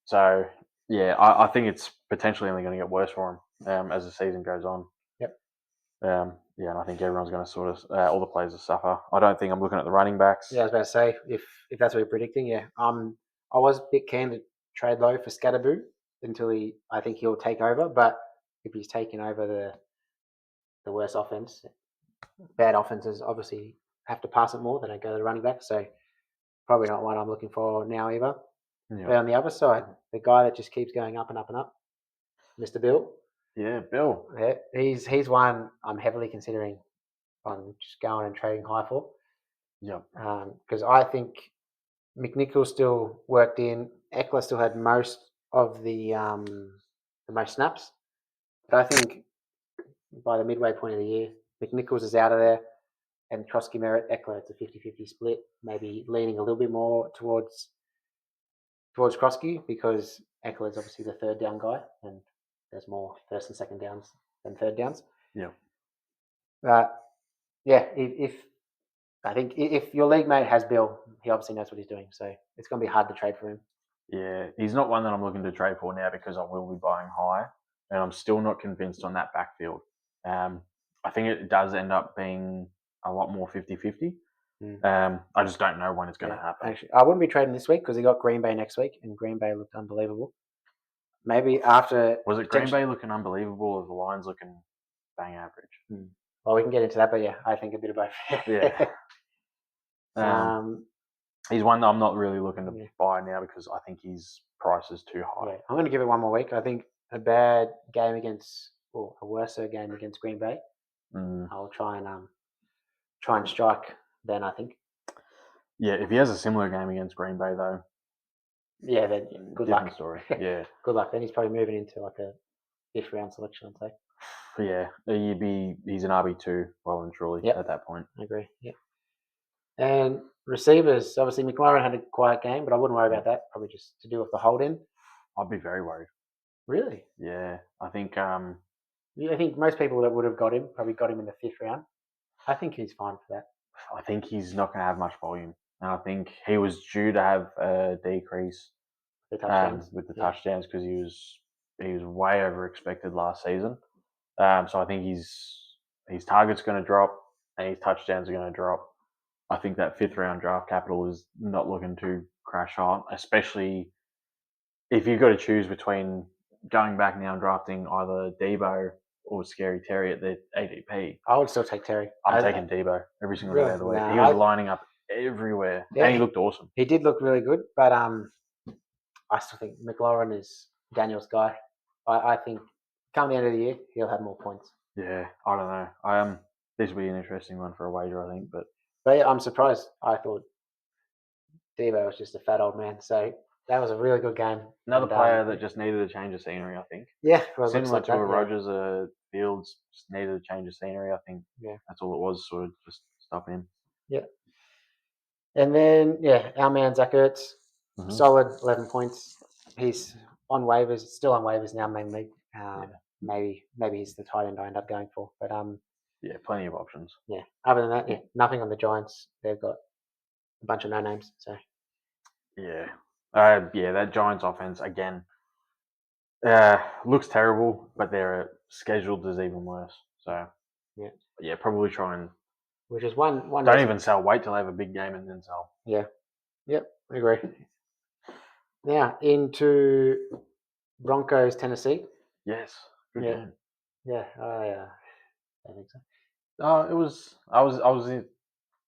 So yeah, I think it's potentially only going to get worse for him as the season goes on. Yep. And I think everyone's going to sort of all the players will suffer. I don't think I'm looking at the running backs. Yeah, I was about to say if that's what you're predicting, yeah. I was a bit keen to trade low for Scatterboo until I think he'll take over. But if he's taking over the worst offense, bad offenses obviously have to pass it more than I go to the running back. So probably not one I'm looking for now either. Yeah. But on the other side, the guy that just keeps going up and up and up, Mr. Bill. Yeah, Bill. Yeah, he's one I'm heavily considering on just going and trading high for. Yeah. Because I think McNichol still worked in. Eckler still had most of the most snaps. But I think by the midway point of the year, McNichols is out of there, and Trosky Merritt, Eckler, it's a 50-50 split, maybe leaning a little bit more towards Krosky because Eckler is obviously the third down guy, and there's more first and second downs than third downs. Yeah. But yeah, if I think if your league mate has Bill, he obviously knows what he's doing, so it's going to be hard to trade for him. Yeah, he's not one that I'm looking to trade for now because I will be buying high, and I'm still not convinced on that backfield. I think it does end up being a lot more 50-50. I just don't know when it's going to happen. Actually, I wouldn't be trading this week because he got Green Bay next week, and Green Bay looked unbelievable. Maybe after was it Green Bay looking unbelievable or the Lions looking bang average? Well, we can get into that, but yeah, I think a bit of both. Yeah. He's one that I'm not really looking to buy now because I think his price is too high. Yeah, I'm going to give it one more week. I think a bad game against, or a worse game against Green Bay. I'll try and strike then, I think. Yeah, if he has a similar game against Green Bay though. Yeah, then good different luck. Story. Yeah. Good luck. Then he's probably moving into like a 5th round selection, I'd say. Yeah, he's an RB2 well and truly at that point. I agree. Yeah. And receivers, obviously McLaurin had a quiet game, but I wouldn't worry about that. Probably just to do with the hold in. I'd be very worried. Really? Yeah, I think. I think most people that would have got him probably got him in the 5th round. I think he's fine for that. I think he's not going to have much volume, and I think he was due to have a decrease with the touchdowns because he was way over expected last season. So I think his target's going to drop and his touchdowns are going to drop. I think that 5th round draft capital is not looking to crash on, especially if you've got to choose between going back now and drafting either Debo or Scary Terry at the ADP. I would still take Terry. I'm taking Debo every single day of the week. He was lining up everywhere, and he looked awesome. He did look really good, but I still think McLaurin is Daniel's guy. I think come the end of the year, he'll have more points. Yeah, I don't know. This will be an interesting one for a wager, I think. But yeah, I'm surprised. I thought Debo was just a fat old man. So that was a really good game. Another player that just needed a change of scenery, I think. Yeah, well, similar to a Rodgers, Fields just needed a change of scenery. I think. Yeah, that's all it was. Sort of just stopping him. Yeah. And then our man Zach Ertz, solid 11 points. He's on waivers, still on waivers now mainly. Maybe he's the tight end I end up going for. But Yeah, plenty of options. Yeah. Other than that, nothing on the Giants. They've got a bunch of no names. So Yeah. That Giants offense again looks terrible, but their scheduled is even worse. So yeah, probably try and which is one. don't even sell. Wait till they have a big game and then sell. Yeah. Yep. I agree. Now into Broncos, Tennessee. Yes. Good Yeah. game. Yeah. I think so. It was. I was. It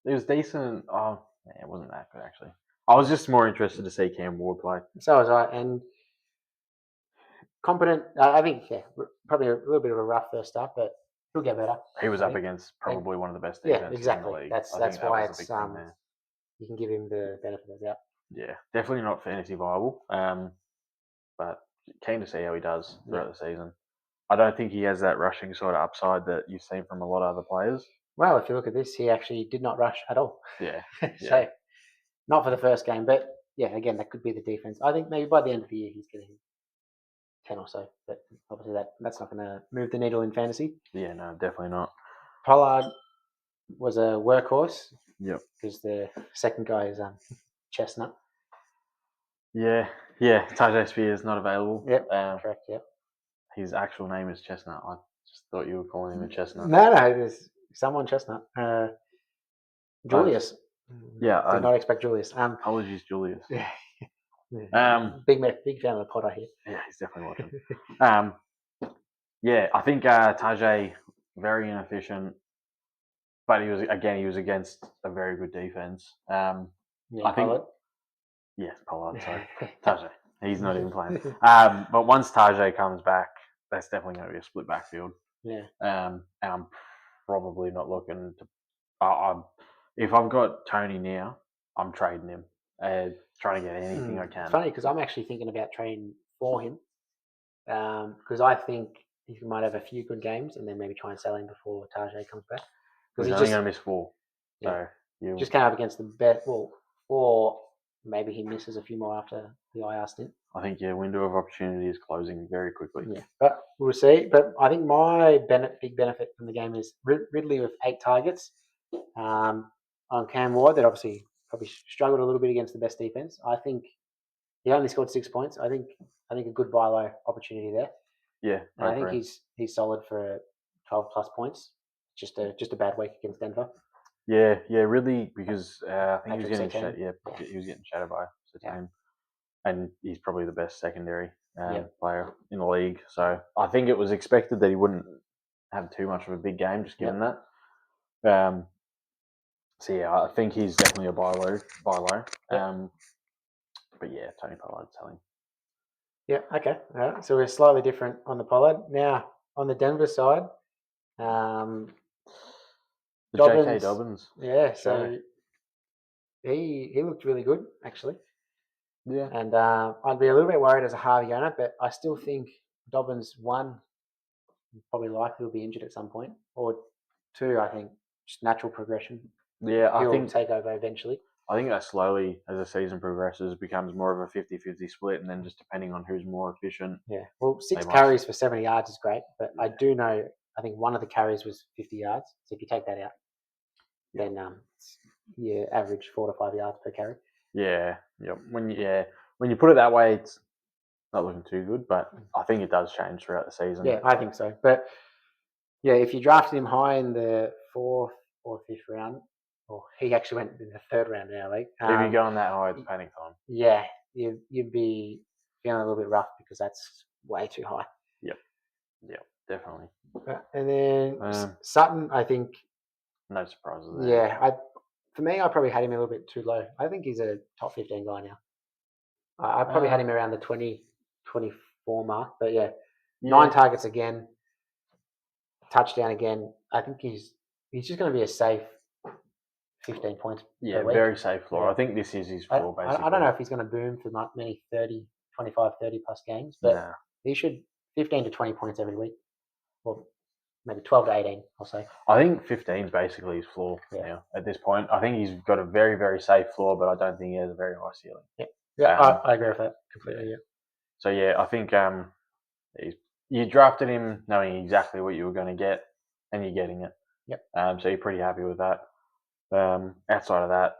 was decent. Oh, it wasn't that good actually. I was just more interested to see Cam Ward play. So was I, and competent. I think probably a little bit of a rough first start, but he'll get better. He was up against probably one of the best Yeah, defenses exactly. in the league. That's I think that why was it's the big thing there. you can give him the benefit of the doubt. Yeah, definitely not fantasy viable. But keen to see how he does throughout the season. I don't think he has that rushing sort of upside that you've seen from a lot of other players. Well, if you look at this, he actually did not rush at all. Yeah. So not for the first game, but yeah, again, that could be the defense. I think maybe by the end of the year he's getting 10 or so, but obviously that's not going to move the needle in fantasy. Yeah, no, definitely not. Pollard was a workhorse. Yep. Because the second guy is Chestnut. Yeah. Tajay Spears not available. Yep. Correct. Yep. His actual name is Chestnut. I just thought you were calling him a Chestnut. No, there's someone Chestnut. Julius. Yeah. Did not expect Julius. Apologies, Julius. Yeah. Big fan of the Potter here. Yeah, he's definitely watching. I think Tajay very inefficient, but he was against a very good defense. I think Pollard. Yes, Pollard. Sorry, Tajay. He's not even playing. But once Tajay comes back, that's definitely going to be a split backfield. Yeah. And I'm probably not looking to. If I've got Tony now, I'm trading him. Trying to get anything I can. It's funny because I'm actually thinking about trading for him because I think he might have a few good games and then maybe try and sell him before Tajay comes back. Because he's only going to miss 4. Yeah. So you just came up against the best. Well, or maybe he misses a few more after the IR stint. I think your window of opportunity is closing very quickly. Yeah, but we'll see. But I think my big benefit from the game is Ridley with 8 targets on Cam Ward that obviously probably struggled a little bit against the best defense. I think he only scored 6 points. I think a good buy low opportunity there. Yeah, and I think he's solid for 12 plus points. Just a bad week against Denver. Yeah, Ridley because I think he was getting he was getting shadowed by Sertain, and he's probably the best secondary player in the league. So I think it was expected that he wouldn't have too much of a big game, just given that. I think he's definitely a buy low. But yeah, Tony Pollard selling. Yeah. Okay. All right. So we're slightly different on the Pollard now. On the Denver side, the J.K. Dobbins. Yeah. So he looked really good actually. Yeah. And I'd be a little bit worried as a Harvey owner, but I still think Dobbins, 1, probably likely will be injured at some point, or 2, I think just natural progression. Yeah, I think take over eventually. I think that slowly, as the season progresses, becomes more of a 50-50 split, and then just depending on who's more efficient. Yeah. Well, 6 carries for 70 yards is great, but I do know, I think one of the carries was 50 yards. So if you take that out, then you average 4 to 5 yards per carry. Yeah. When you put it that way, it's not looking too good, but I think it does change throughout the season. Yeah, I think so. But yeah, if you drafted him high in the 4th or 5th round, or he actually went in the 3rd round in our league. If you go on that high, it's panic time. Yeah, you'd be feeling a little bit rough because that's way too high. Yep, definitely. And then Sutton, I think. No surprises there. Yeah, for me, I probably had him a little bit too low. I think he's a top 15 guy now. I probably had him around the 20, 24 mark, but 9 targets again, touchdown again. I think he's just going to be a safe 15 points. Yeah, very safe floor. Yeah. I think this is his floor, basically. I don't know if he's going to boom for many 25, 30 plus games, but he should 15 to 20 points every week. Well, maybe 12 to 18, I'll say. I think 15 is basically his floor now at this point. I think he's got a very, very safe floor, but I don't think he has a very high ceiling. Yeah, I agree with that completely, So, I think you drafted him knowing exactly what you were going to get, and you're getting it. Yep. So you're pretty happy with that. Outside of that,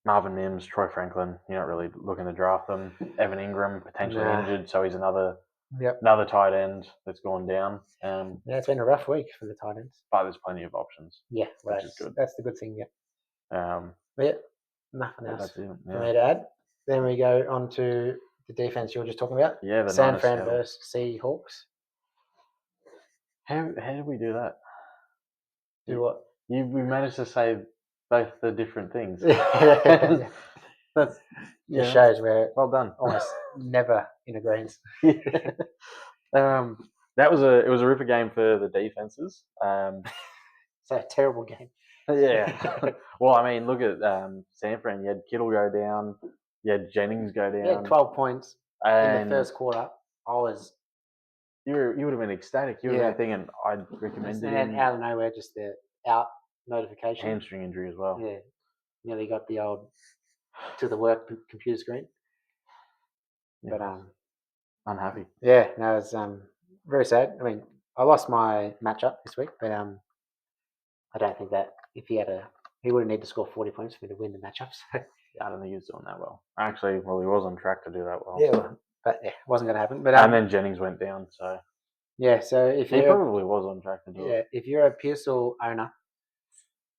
Marvin Mims, Troy Franklin, you're not really looking to draft them. Evan Ingram, potentially Nah. injured, so he's another Yep. tight end that's gone down. Yeah, it's been a rough week for the tight ends. But there's plenty of options. Yeah, which is good. That's the good thing. Yeah. Um, But yeah, nothing else that's it. for me to add. Then we go on to the defense you were just talking about. Yeah, the San Niners, Fran Seattle. versus Seahawks. How did we do that? Do what? We managed to say both the different things. Yeah. That's Just shows we're well done. almost never in agreement. That was it was a ripper game for the defenses. So terrible game. Yeah. Well, I mean, look at San Fran. You had Kittle go down. You had Jennings go down. He had 12 points and in the first quarter. you would have been ecstatic. You would have been thinking, I'd recommend it. And out of nowhere, just the out notification. Hamstring injury as well. Yeah. Nearly got the old to the work computer screen. Yeah. But unhappy. Yeah, no, it's very sad. I mean, I lost my matchup this week, but I don't think that if he wouldn't need to score 40 points for me to win the matchups. I don't think he was doing that well. Actually, well, he was on track to do that well. Yeah, but yeah, it wasn't going to happen. But and then Jennings went down, so yeah. So if he probably was on track to do it. Yeah, if you're a Pearsall owner,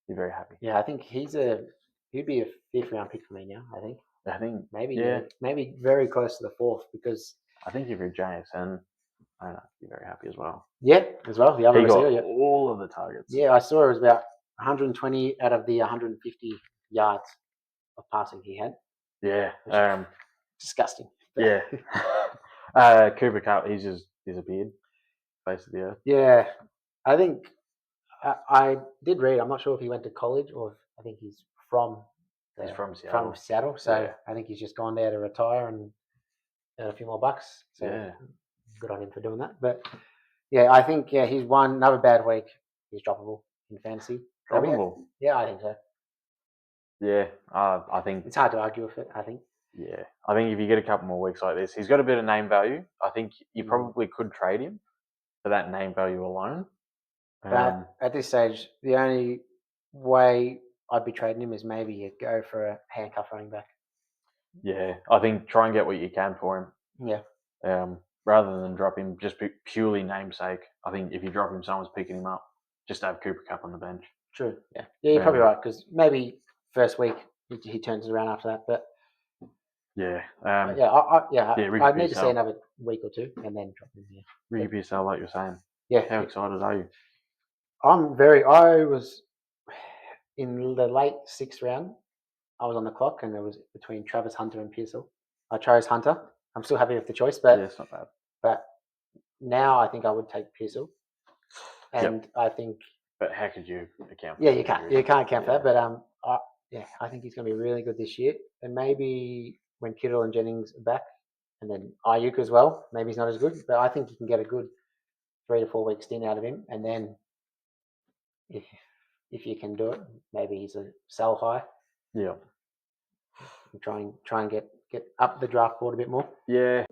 you're very happy. Yeah, I think he'd be a 5th round pick for me now. I think maybe very close to the 4th, because I think if you're JSN, I know you're very happy as well. Yeah, as well. The other receiver, got all of the targets. Yeah, I saw it was about 120 out of the 150 yards of passing he had. Yeah, disgusting. Yeah. Cooper Kupp, he's just disappeared, face of the earth. Yeah, I think I did read. I'm not sure if he went to college or if, I think he's from Seattle. So I think he's just gone there to retire and earn a few more bucks. So good on him for doing that. But yeah, I think he's another bad week. He's droppable in fantasy. Droppable? Yeah, I think so. Yeah, I think it's hard to argue with it. I think. Yeah, I think if you get a couple more weeks like this, he's got a bit of name value. I think you probably could trade him for that name value alone. But at this stage, the only way I'd be trading him is maybe you go for a handcuff running back. Yeah, I think try and get what you can for him. Yeah. Rather than drop him just purely namesake. I think if you drop him, someone's picking him up. Just have Cooper Kupp on the bench. True. Yeah. Yeah, you're probably right, because maybe first week he turns it around after that, but. Yeah. I'd need to see another week or two and then drop him here. Ricky Pearsall, like you're saying. Yeah. How excited are you? I was in the late 6th round. I was on the clock and it was between Travis Hunter and Pearsall. I chose Hunter. I'm still happy with the choice, but it's not bad. But now I think I would take Pearsall. And I think. But how could you account for that? You can't account for that. But I think he's going to be really good this year. And maybe when Kittle and Jennings are back, and then Ayuk as well, maybe he's not as good. But I think you can get a good 3 to 4 week stint out of him. And then if you can do it, maybe he's a sell high. Yeah. And try and get up the draft board a bit more. Yeah.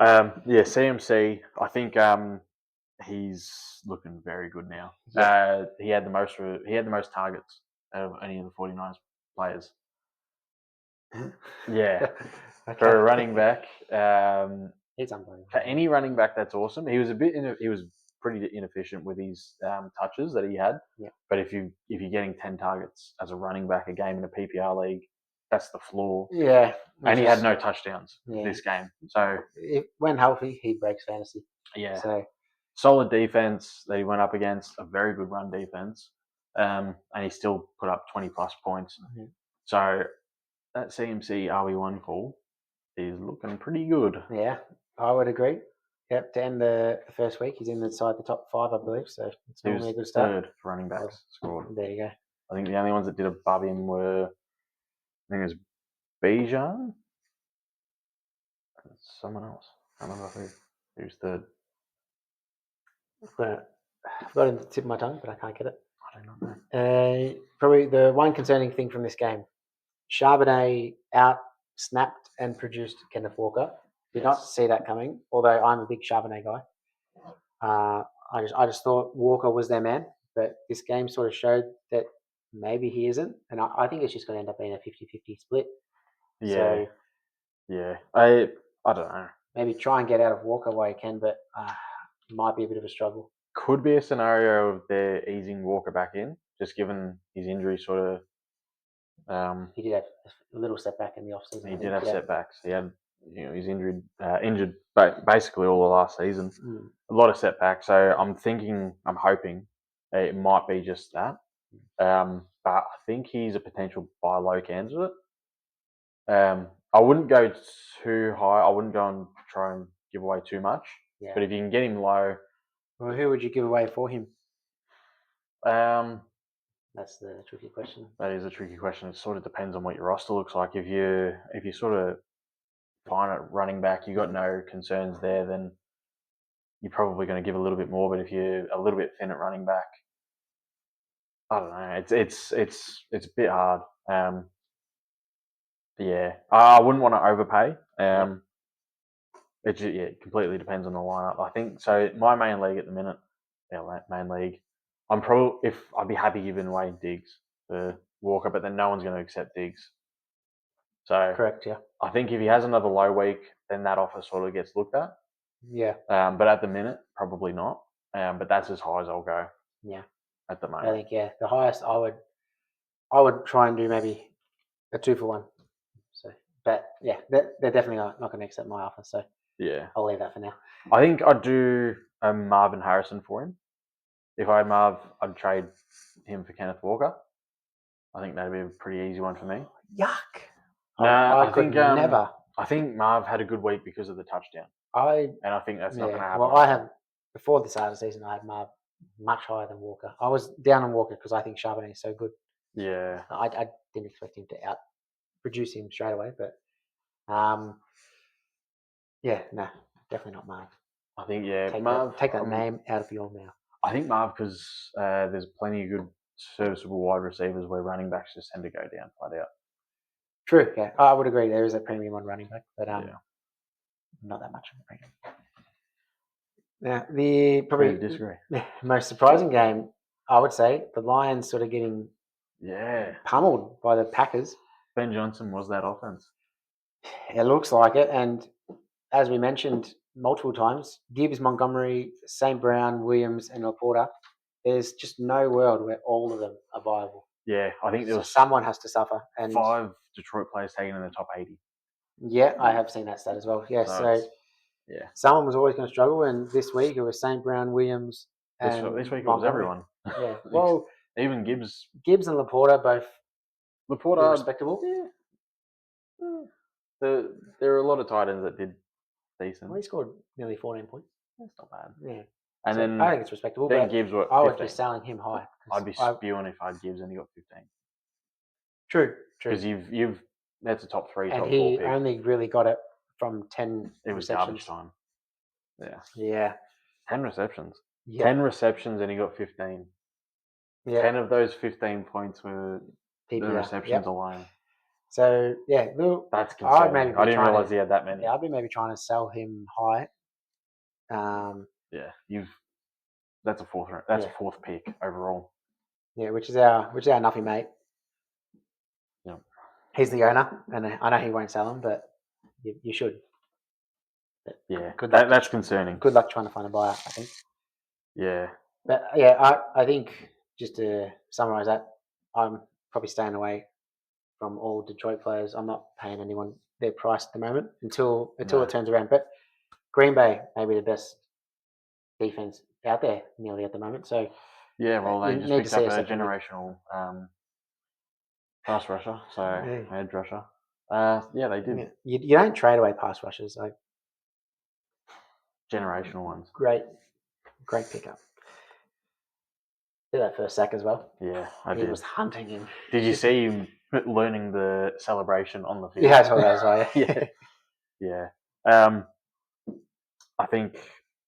CMC, I think he's looking very good now. Yeah. He had the most targets out of any of the 49ers players. Yeah. Okay. For a running back, he's unbelievable. For any running back, that's awesome. He was pretty inefficient with his touches that he had. Yeah. But if you're getting 10 targets as a running back a game in a PPR league, that's the floor. Yeah. And he had no touchdowns this game. So when healthy, he breaks fantasy. Yeah. So solid defense that he went up against, a very good run defense. And he still put up 20 plus points. Mm-hmm. So that CMC RB1 call is looking pretty good. Yeah, I would agree. Yep, to end the first week, he's inside the top 5, I believe. So it's normally a good start. Third running backs scored. There you go. I think the only ones that did above him were, I think it was Bijan. Someone else. I don't remember who's third. I've got it at the tip of my tongue, but I can't get it. I don't know. Probably the one concerning thing from this game, Charbonnet out-snapped and produced Kenneth Walker. Did not see that coming, although I'm a big Charbonnet guy. I just thought Walker was their man, but this game sort of showed that maybe he isn't. And I think it's just going to end up being a 50-50 split. Yeah, So yeah. I don't know. maybe try and get out of Walker while you can, but might be a bit of a struggle. Could be a scenario of they're easing Walker back in, just given his injury sort of. He did have a little setback in the offseason. He did have setbacks. He had, he's injured basically all the last season. A lot of setbacks. So I'm hoping it might be just that. But I think he's a potential buy low candidate. I wouldn't go too high. I wouldn't go and try and give away too much. Yeah. But if you can get him low, well, who would you give away for him? That's the tricky question. That is a tricky question. It sort of depends on what your roster looks like. If you sort of find it running back, you got no concerns there, then you're probably going to give a little bit more. But if you're a little bit thin at running back, I don't know. It's a bit hard. Yeah, I wouldn't want to overpay. It completely depends on the lineup. I think so. My main league at the minute, main league. I'd be happy giving away Diggs for Walker, but then no one's going to accept Diggs. So correct, yeah. I think if he has another low week, then that offer sort of gets looked at. Yeah. But at the minute, probably not. But that's as high as I'll go. Yeah. At the moment. I think the highest I would try and do maybe a 2-for-1. So, but yeah, they're definitely not going to accept my offer. So yeah, I'll leave that for now. I think I'd do Marvin Harrison for him. If I had Marv, I'd trade him for Kenneth Walker. I think that'd be a pretty easy one for me. Yuck. Nah, I could never. I think Marv had a good week because of the touchdown. And I think that's not going to happen. Well, I have before the start of the season, I had Marv much higher than Walker. I was down on Walker because I think Charbonnet is so good. Yeah. I didn't expect him to out produce him straight away, but yeah, no, definitely not Marv. I think Marv. Take that name out of your mouth. I think Marv because there's plenty of good serviceable wide receivers where running backs just tend to go down flat out. True, yeah, I would agree. There is a premium on running back, but not that much of a premium. Now, the probably disagree. most surprising game, I would say, the Lions sort of getting pummeled by the Packers. Ben Johnson was that offense. It looks like it, and as we mentioned multiple times, Gibbs, Montgomery, St. Brown, Williams, and Laporta. There's just no world where all of them are viable. Yeah, I think there was someone has to suffer. And 5 Detroit players taken in the top 80. Yeah, I have seen that stat as well. Yeah, so someone was always going to struggle, and this week it was St. Brown, Williams, and this week it was everyone. Yeah, well, even Gibbs and Laporta both. Laporta respectable. Yeah. There are a lot of tight ends that did decent. Well, he scored nearly 14 points. That's not bad. Yeah. And then I think it's respectable. Then but Gibbs were I would be selling him high. I'd be spewing if I had Gibbs and he got 15. True. Because you've that's a top 3, and top 4 pick. And he only really got it from 10 It was receptions. garbage time. Yeah. Yeah. 10 receptions. Yep. 10 receptions and he got 15. Yep. 10 of those 15 points were PPR. The receptions alone. So, yeah, that's concerning. I didn't realize he had that many. Yeah, I'd be maybe trying to sell him high. Yeah, that's a fourth. That's a fourth pick overall. Yeah, which is our Nuffy mate. Yeah, he's the owner, and I know he won't sell him, but you should. But yeah, that's concerning. Good luck trying to find a buyer, I think. Yeah, but yeah, I think just to summarize that, I'm probably staying away from all Detroit players. I'm not paying anyone their price at the moment until it turns around. But Green Bay may be the best defense out there nearly at the moment. So yeah, well, they just picked up a generational pass rusher, so edge rusher. Yeah, they did. You don't trade away pass rushers, like generational ones. Great pickup. Did that first sack as well. Yeah, I did. He was hunting him. Did you see him learning the celebration on the field? Yeah, I saw that as well. Yeah. I think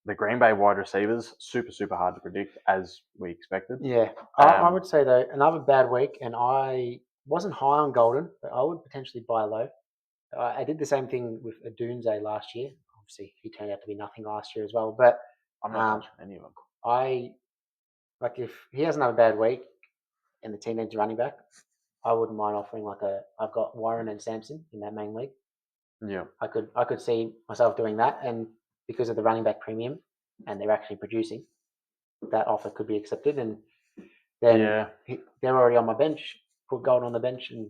the Green Bay wide receivers super hard to predict as we expected. Yeah, I would say though another bad week, and I wasn't high on Golden, but I would potentially buy low. I did the same thing with Adunze last year. Obviously, he turned out to be nothing last year as well. But I'm not touching any of them. I Like if he has another bad week and the team needs a running back, I wouldn't mind offering I've got Warren and Sampson in that main league. Yeah. I could see myself doing that, and because of the running back premium, and they're actually producing, that offer could be accepted, and then they're already on my bench. Put Golden on the bench and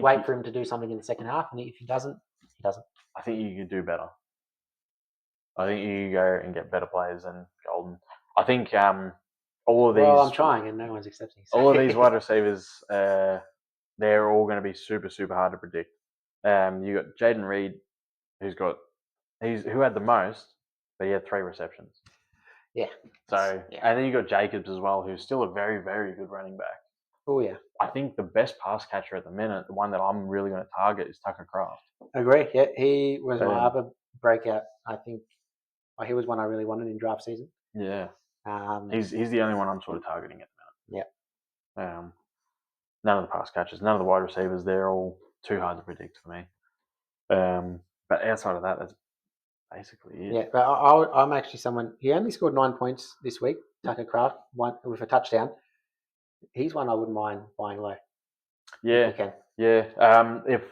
wait for him to do something in the second half, and if he doesn't, he doesn't. I think you could do better. I think you go and get better players than Golden. I think all of these. Well, I'm trying, and no one's accepting. So. All of these wide receivers, they're all going to be super, super hard to predict. You got Jaden Reed, who had the most, but he had 3 receptions. Yeah. So, and then you got Jacobs as well, who's still a very, very good running back. Oh yeah. I think the best pass catcher at the minute, the one that I'm really going to target, is Tucker Kraft. Agree. Yeah, he was my other breakout. I think he was one I really wanted in draft season. Yeah. He's the only one I'm sort of targeting at the minute. Yeah. None of the pass catchers, none of the wide receivers, they're all too hard to predict for me. But outside of that, that's basically it. Yeah, but I'm actually someone. He only scored 9 points this week. Tucker Kraft, one with a touchdown. He's one I wouldn't mind buying low. Yeah, if you can. Yeah. If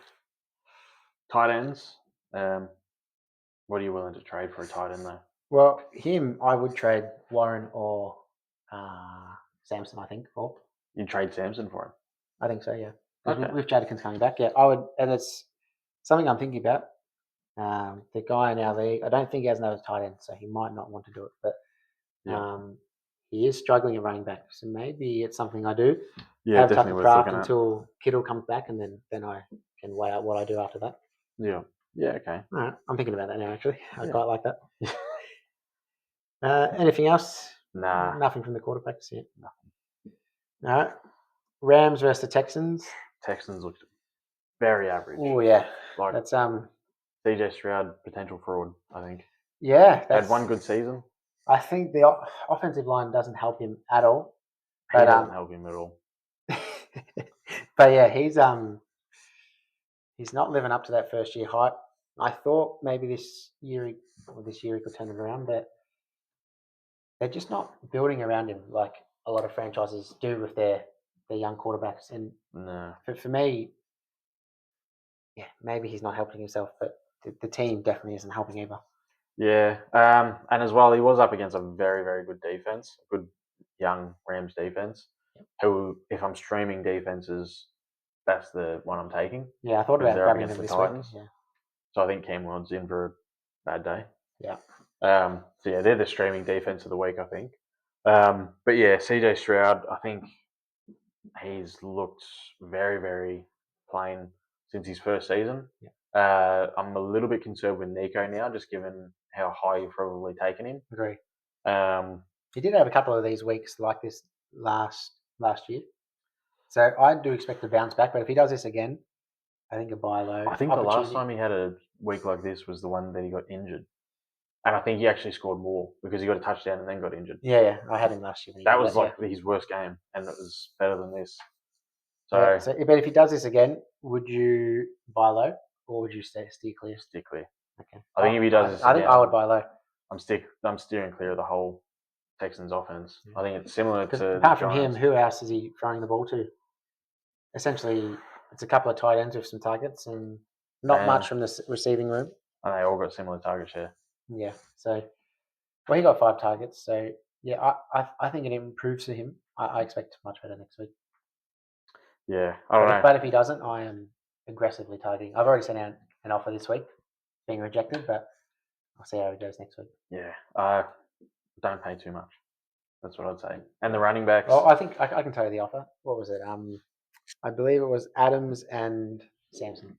tight ends, what are you willing to trade for a tight end though? Well, him, I would trade Warren or Samson. I think for. You'd trade Samson for him? I think so. Yeah. Okay. With Jadekins coming back, yeah, I would, and it's something I'm thinking about. The guy in our league, I don't think he has another tight end, so he might not want to do it. But he is struggling at running back, so maybe it's something I do. Yeah, have definitely Tucker Kraft until Kittle comes back, and then I can weigh out what I do after that. Yeah. Yeah. Okay. All right, I'm thinking about that now. Actually, I quite like that. Anything else? Nah. Nothing from the quarterbacks yet. Nothing. All right. Rams versus the Texans. Texans looked very average. Oh yeah, like that's CJ Stroud potential fraud. I think. Yeah, had one good season. I think the offensive line doesn't help him at all. He doesn't help him at all. But yeah, he's not living up to that first year hype. I thought maybe this year he could turn it around, but they're just not building around him like a lot of franchises do with their young quarterbacks. And for me, yeah, maybe he's not helping himself, but the team definitely isn't helping either. Yeah, and as well, he was up against a very, very good defense, a good young Rams defense. Who, if I'm streaming defenses, that's the one I'm taking. Yeah, I thought about they're up against the Titans. Week. Yeah. So I think Cam Ward's in for a bad day. Yeah. So yeah, they're the streaming defense of the week, I think. But yeah, CJ Stroud, I think he's looked very, very plain since his first season. Yeah. I'm a little bit concerned with Nico now, just given how high you've probably taken him. Agree. He did have a couple of these weeks like this last year. So I do expect to bounce back, but if he does this again, I think a buy low. I think the last time he had a week like this was the one that he got injured. And I think he actually scored more because he got a touchdown and then got injured. Yeah. I had him last year. That was his worst game, and it was better than this. So, but if he does this again, would you buy low or would you steer clear? Steer clear. Okay. I think if he does this again, I think I would buy low. I'm steering clear of the whole Texans offense. I think it's similar to apart from him, who else is he throwing the ball to? Essentially, it's a couple of tight ends with some targets and not much from the receiving room. And they all got similar target share. Yeah. So, he got 5 targets. So, yeah, I think it improves for him. I expect much better next week. Yeah. But if he doesn't, I am aggressively targeting. I've already sent out an offer this week, being rejected, but I'll see how it goes next week. Yeah. Don't pay too much. That's what I'd say. And the running backs. Well, I think I can tell you the offer. What was it? I believe it was Adams and Samson.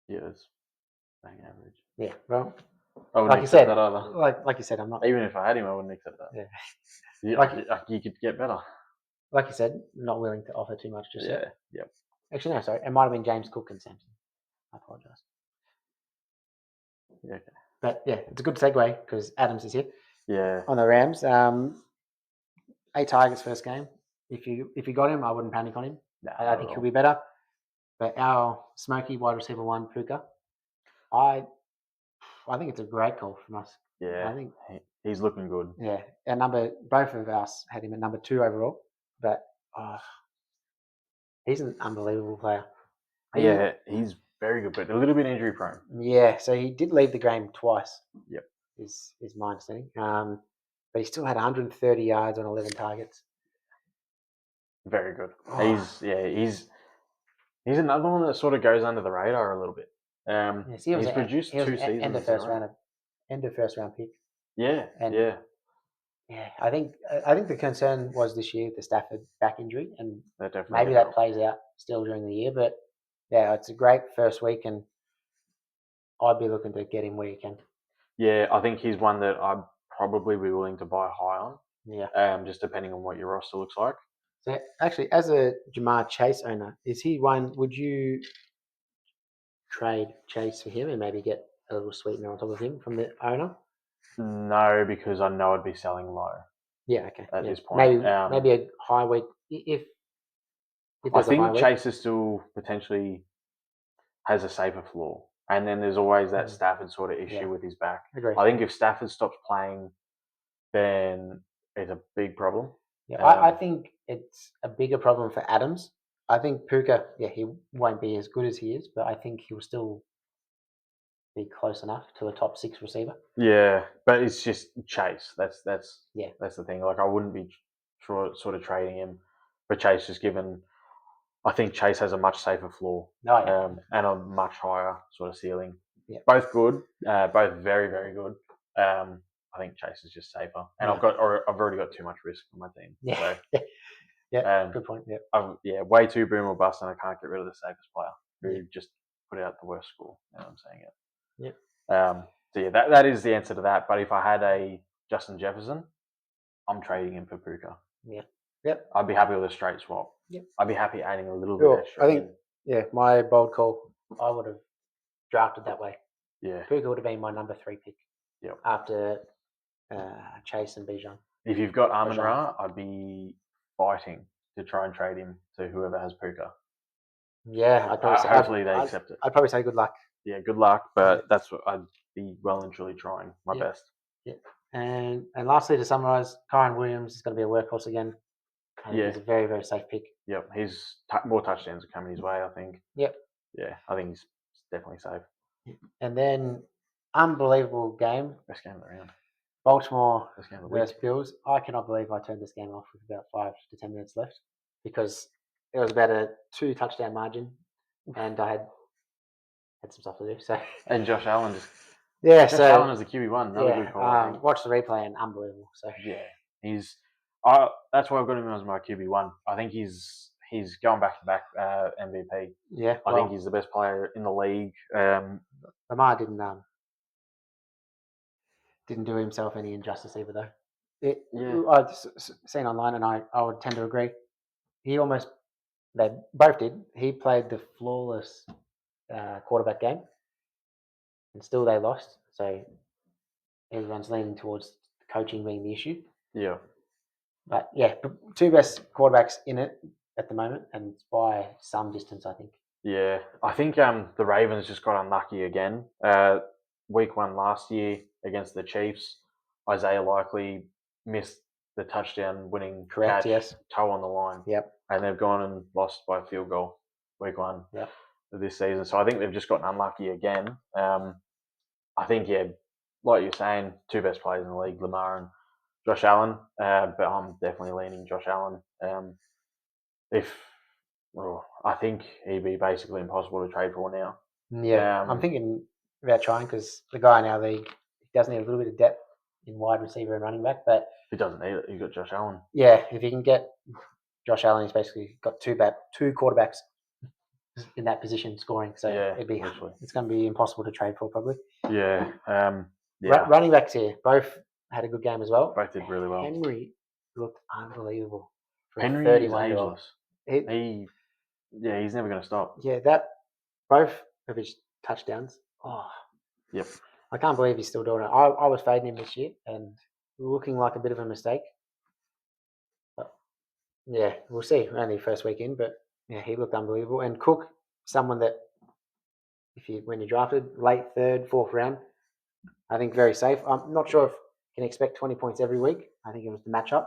Yeah, that's bang average. Yeah. Well, I wouldn't accept that either. Like you said, I'm not. Even if I had him, I wouldn't accept that. Yeah. You could get better. Like you said, not willing to offer too much just yet. Yep. Actually, no, sorry. It might have been James Cook and Samson. I apologise. Yeah. Okay. But yeah, it's a good segue because Adams is here. Yeah. On the Rams, 8 targets first game. If you got him, I wouldn't panic on him. I think he'll be better. But our smoky wide receiver 1, Puka, I I think it's a great call from us. Yeah, I think he's looking good. yeah, both of us had him at number 2 overall, but oh, he's an unbelievable player. Yeah, he's very good, but a little bit injury prone. Yeah, so he did leave the game twice. Yep. Is my understanding. But he still had 130 yards on 11 targets. Very good. Oh. He's another one that sort of goes under the radar a little bit. Yes, he was produced 2 seasons end of in a first row. round, end of first round pick. Yeah, And yeah, yeah, I think the concern was this year the Stafford back injury, and that definitely maybe did that help. plays out still during the year. But yeah, it's a great first week, and I'd be looking to get him where you can. Yeah, I think he's one that I'd probably be willing to buy high on. Yeah. Just depending on what your roster looks like. So actually, as a Jamar Chase owner, is he one? Would you trade Chase for him and maybe get a little sweetener on top of him from the owner? No, because I know I'd be selling low Yeah, okay. at Yeah. this point. Maybe a high week if I there's a high think week. Chase is still potentially has a safer floor. And then there's always that Stafford sort of issue with his back. Agree. I think if Stafford stops playing, then it's a big problem. Yeah, I think it's a bigger problem for Adams. I think Puka, yeah, he won't be as good as he is, but I think he'll still be close enough to a top 6 receiver. Yeah, but it's just Chase. That's Yeah. that's the thing. Like I wouldn't be sort of trading him for Chase, just given I think Chase has a much safer floor and a much higher sort of ceiling. Yeah. Both good, both very very good. I think Chase is just safer, and I've already got too much risk on my team. Yeah. So, yeah. Good point. Yeah. way too boom or bust, and I can't get rid of the safest player who just put out the worst score. You know what I'm saying? Yeah. So yeah, that is the answer to that. But if I had a Justin Jefferson, I'm trading him for Puka. Yeah. Yep. I'd be happy with a straight swap. Yep. I'd be happy adding a little bit extra. I think my bold call, I would have drafted that way. Yeah. Puka would have been my number 3 pick. Yep. After Chase and Bijan. If you've got Amon-Ra, I'd be fighting to try and trade him to whoever has Puka. Yeah, hopefully they accept it. I'd probably say good luck. Yeah, good luck, but that's what I'd be well and truly trying my best. Yeah, and lastly, to summarise, Kyron Williams is going to be a workhorse again. He's a very very safe pick. Yep, his more touchdowns are coming his way. I think. Yep. Yeah, I think he's definitely safe. And then unbelievable game. Best game of the round. Baltimore Best game of the versus week. Bills. I cannot believe I turned this game off with about 5 to 10 minutes left because it was about a 2 touchdown margin, and I had some stuff to do. So and Josh Allen just Josh Allen as a QB1, another good call. Watch the replay and unbelievable. So yeah, he's that's why I've got him as my QB1. I think he's going back to back MVP. Yeah, I think he's the best player in the league. Lamar didn't do himself any injustice either, though. I've seen online, and I would tend to agree. They both did. He played the flawless quarterback game, and still they lost. So everyone's leaning towards coaching being the issue. Yeah. But yeah, 2 best quarterbacks in it at the moment, and by some distance, I think. Yeah, I think the Ravens just got unlucky again. Week 1 last year against the Chiefs, Isaiah Likely missed the touchdown winning catch, toe on the line. Yep. And they've gone and lost by a field goal week 1 of this season. So I think they've just gotten unlucky again. I think, like you're saying, 2 best players in the league, Lamar and Josh Allen. But I'm definitely leaning Josh Allen. I think he'd be basically impossible to trade for now. Yeah, I'm thinking about trying because the guy in our league does need a little bit of depth in wide receiver and running back, but he doesn't need it. You've got Josh Allen. Yeah, if you can get Josh Allen, he's basically got 2 quarterbacks in that position scoring. So it's going to be impossible to trade for probably. Yeah. Running backs here both had a good game as well. Both did really well. Henry looked unbelievable. Henry is ageless. He's never going to stop. Yeah, both of his touchdowns. Oh, yep. I can't believe he's still doing it. I was fading him this year and looking like a bit of a mistake. But yeah, we'll see. Only first week in, but yeah, he looked unbelievable. And Cook, someone that when you drafted late 3rd, 4th round, I think very safe. I'm not sure if you can expect 20 points every week. I think it was the matchup.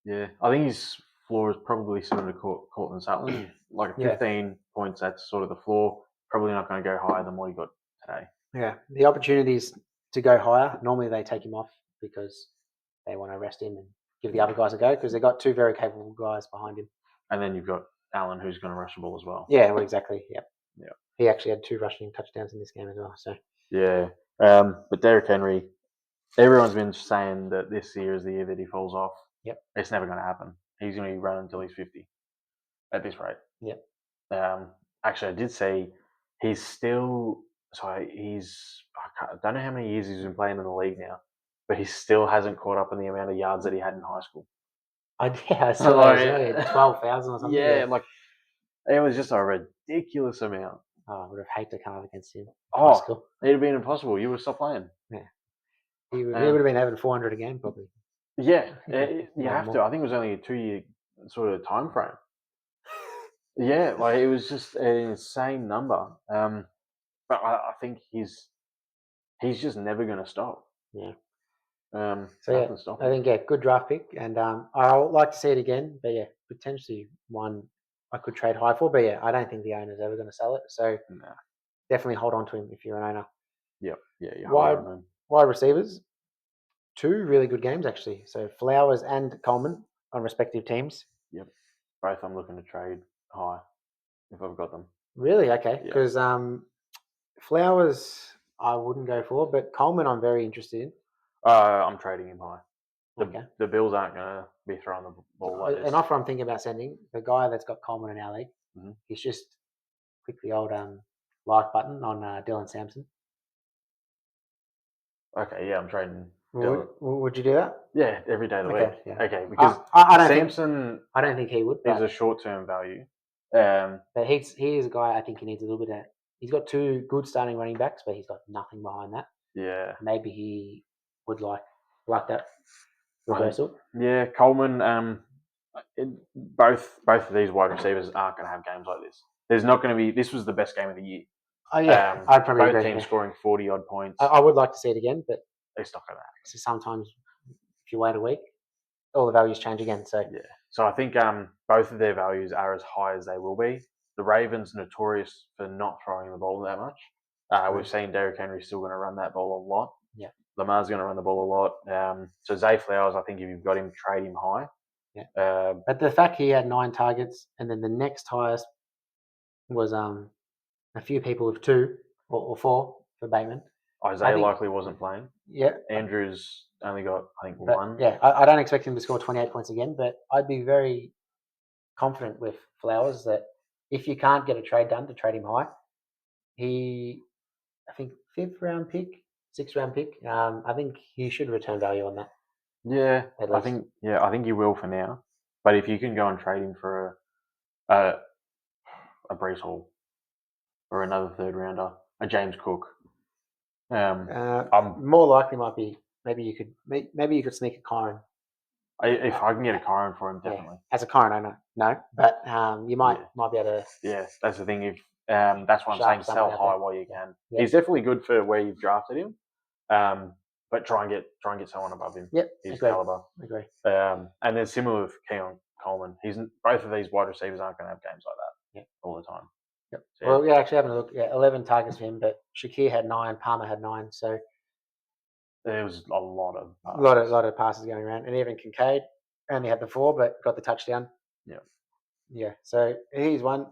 Yeah, I think his floor is probably similar to Cortland Sutton. Like a Yeah. 15 points, that's sort of the floor. Probably not going to go higher than what he got today. Yeah. The opportunities to go higher, normally they take him off because they want to rest him and give the other guys a go because they've got two very capable guys behind him. And then you've got Allen, who's going to rush the ball as well. Yeah, well, exactly. Yeah. Yeah. He actually had 2 rushing touchdowns in this game as well. So Yeah. But Derrick Henry, everyone's been saying that this year is the year that he falls off. Yep. It's never going to happen. He's going to be running until he's 50 at this rate. Yep. Actually, I did see he's still. So I don't know how many years he's been playing in the league now, but he still hasn't caught up in the amount of yards that he had in high school. I saw that as well. 12,000 or something. Yeah, like it was just a ridiculous amount. Oh, I would have hated to come up against him. Oh, School. it'd have been impossible. You would have stopped playing. Yeah. He would have been having 400 a game probably. Yeah, you have to. I think it was only a 2-year sort of time frame. Yeah, like it was just an insane number. But I think he's just never going to stop. Yeah. So I think good draft pick, and I would like to see it again. But yeah, potentially one I could trade high for. But yeah, I don't think the owner's ever going to sell it. So definitely hold on to him if you're an owner. Yep. Yeah. Wide receivers, 2 really good games actually. So Flowers and Coleman on respective teams. Yep. Both I'm looking to trade high if I've got them. Really? Okay. Because Flowers I wouldn't go for, but Coleman I'm very interested in. I'm trading him high. Okay. The Bills aren't going to be throwing the ball like this. An offer I'm thinking about sending, the guy that's got Coleman in our league, he's just click the old like button on Dylan Sampson. Okay, yeah, I'm trading. Would you do that? Yeah, every day of the week. Yeah. Okay, because I don't think he would. He's a short-term value. But he is a guy I think he needs a little bit of. He's got 2 good starting running backs, but he's got nothing behind that. Yeah. Maybe he would like that reversal. Yeah, Coleman. Both of these wide receivers aren't going to have games like this. There's not going to be. This was the best game of the year. Oh yeah, I'd probably both agree. teams scoring 40 odd points. I would like to see it again, but it's not going to happen. So sometimes, if you wait a week, all the values change again. So yeah. So I think both of their values are as high as they will be. The Ravens notorious for not throwing the ball that much. We've seen Derrick Henry still going to run that ball a lot. Yeah. Lamar's going to run the ball a lot. So Zay Flowers, I think if you've got him, trade him high. Yeah. But the fact he had 9 targets, and then the next highest was a few people with 2 or 4 for Bateman. Isaiah likely wasn't playing. Yeah. Andrews only got, I think, 1. Yeah, I don't expect him to score 28 points again, but I'd be very confident with Flowers that if you can't get a trade done to trade him high, I think 5th round pick, 6th round pick. I think he should return value on that. Yeah, I think you will for now. But if you can go and trade him for a Breece Hall or another 3rd rounder, a James Cook, more likely might be maybe you could sneak a Kyron. If I can get a Kyron for him, definitely. As a Kyron owner, no, but you might be able to. Yeah, that's the thing. If that's what I'm saying, sell high while you can. Yeah. He's definitely good for where you've drafted him, but try and get someone above him. Yep, his caliber. Agree. And then similar with Keon Coleman. Both of these wide receivers aren't going to have games like that all the time. Yep. So, well, yeah, actually having a look. Yeah, 11 targets for him, but Shakir had 9, Palmer had 9, so there was a lot of passes going around, and even Kincaid only had the 4, but got the touchdown. Yeah. Yeah. So he's one.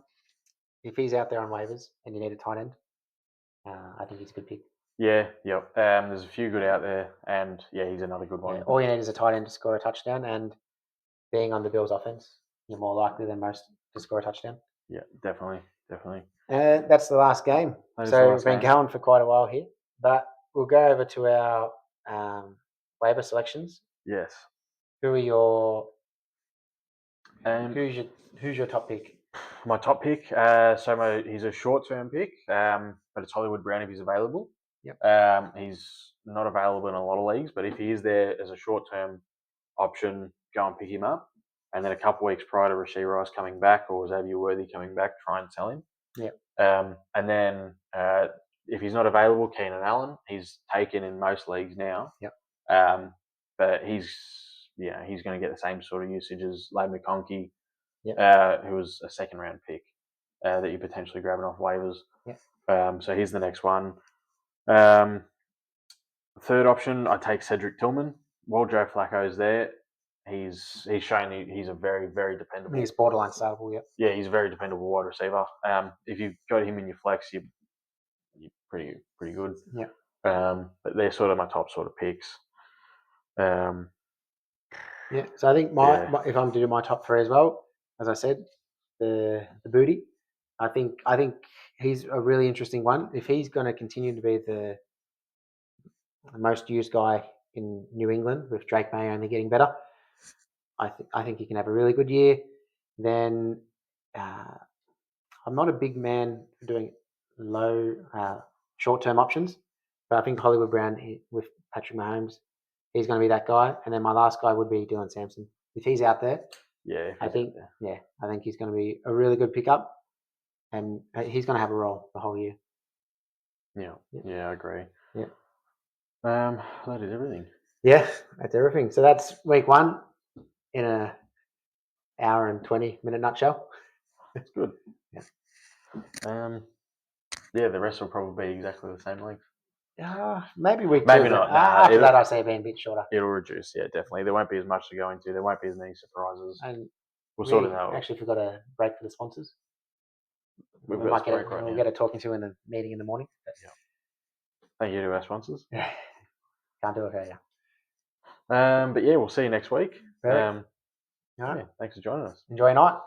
If he's out there on waivers and you need a tight end, I think he's a good pick. Yeah. Yep. There's a few good out there, and yeah, he's another good one. Yeah, all you need is a tight end to score a touchdown, and being on the Bills' offense, you're more likely than most to score a touchdown. Yeah, definitely. That's the last game. So we've been going for quite a while here, but we'll go over to our waiver selections. Yes. Who are your? Who's your top pick? My top pick. He's a short-term pick, but it's Hollywood Brown if he's available. Yep. He's not available in a lot of leagues, but if he is there as a short-term option, go and pick him up. And then a couple of weeks prior to Rashee Rice coming back or Xavier Worthy coming back, try and sell him. Yep. And then if he's not available, Keenan Allen, he's taken in most leagues now. Yep. But he's going to get the same sort of usage as Lade McConkey, who was a second round pick that you're potentially grabbing off waivers. Yep. So he's the next one. Third option, I take Cedric Tillman. While Joe Flacco's there, he's shown he's a very, very dependable. He's borderline startable. Yep. Yeah, he's a very dependable wide receiver. If you've got him in your flex, you're pretty good. Yeah. But they're sort of my top sort of picks. Yeah. So I think if I'm to do my top three as well, as I said, the booty. I think he's a really interesting one. If he's going to continue to be the most used guy in New England, with Drake May only getting better, I think he can have a really good year. Then I'm not a big man for doing low short-term options, but I think Hollywood Brown with Patrick Mahomes, he's going to be that guy. And then my last guy would be Dylan Sampson. If he's out there, I think he's going to be a really good pickup, and he's going to have a role the whole year. Yeah, I agree. Yeah. That is everything. Yeah, that's everything. So that's week one in a hour and 20-minute nutshell. That's good. Yeah. The rest will probably be exactly the same length. Maybe week two. Maybe not. After that, I see it being a bit shorter. It'll reduce, yeah, definitely. There won't be as much to go into. There won't be as many surprises. And we'll sort of know. Actually, forgot a break for the sponsors. We'll get a talking to in the meeting in the morning. Yeah. Thank you to our sponsors. Can't do it without you. But yeah, we'll see you next week. All right. Yeah, thanks for joining us. Enjoy your night.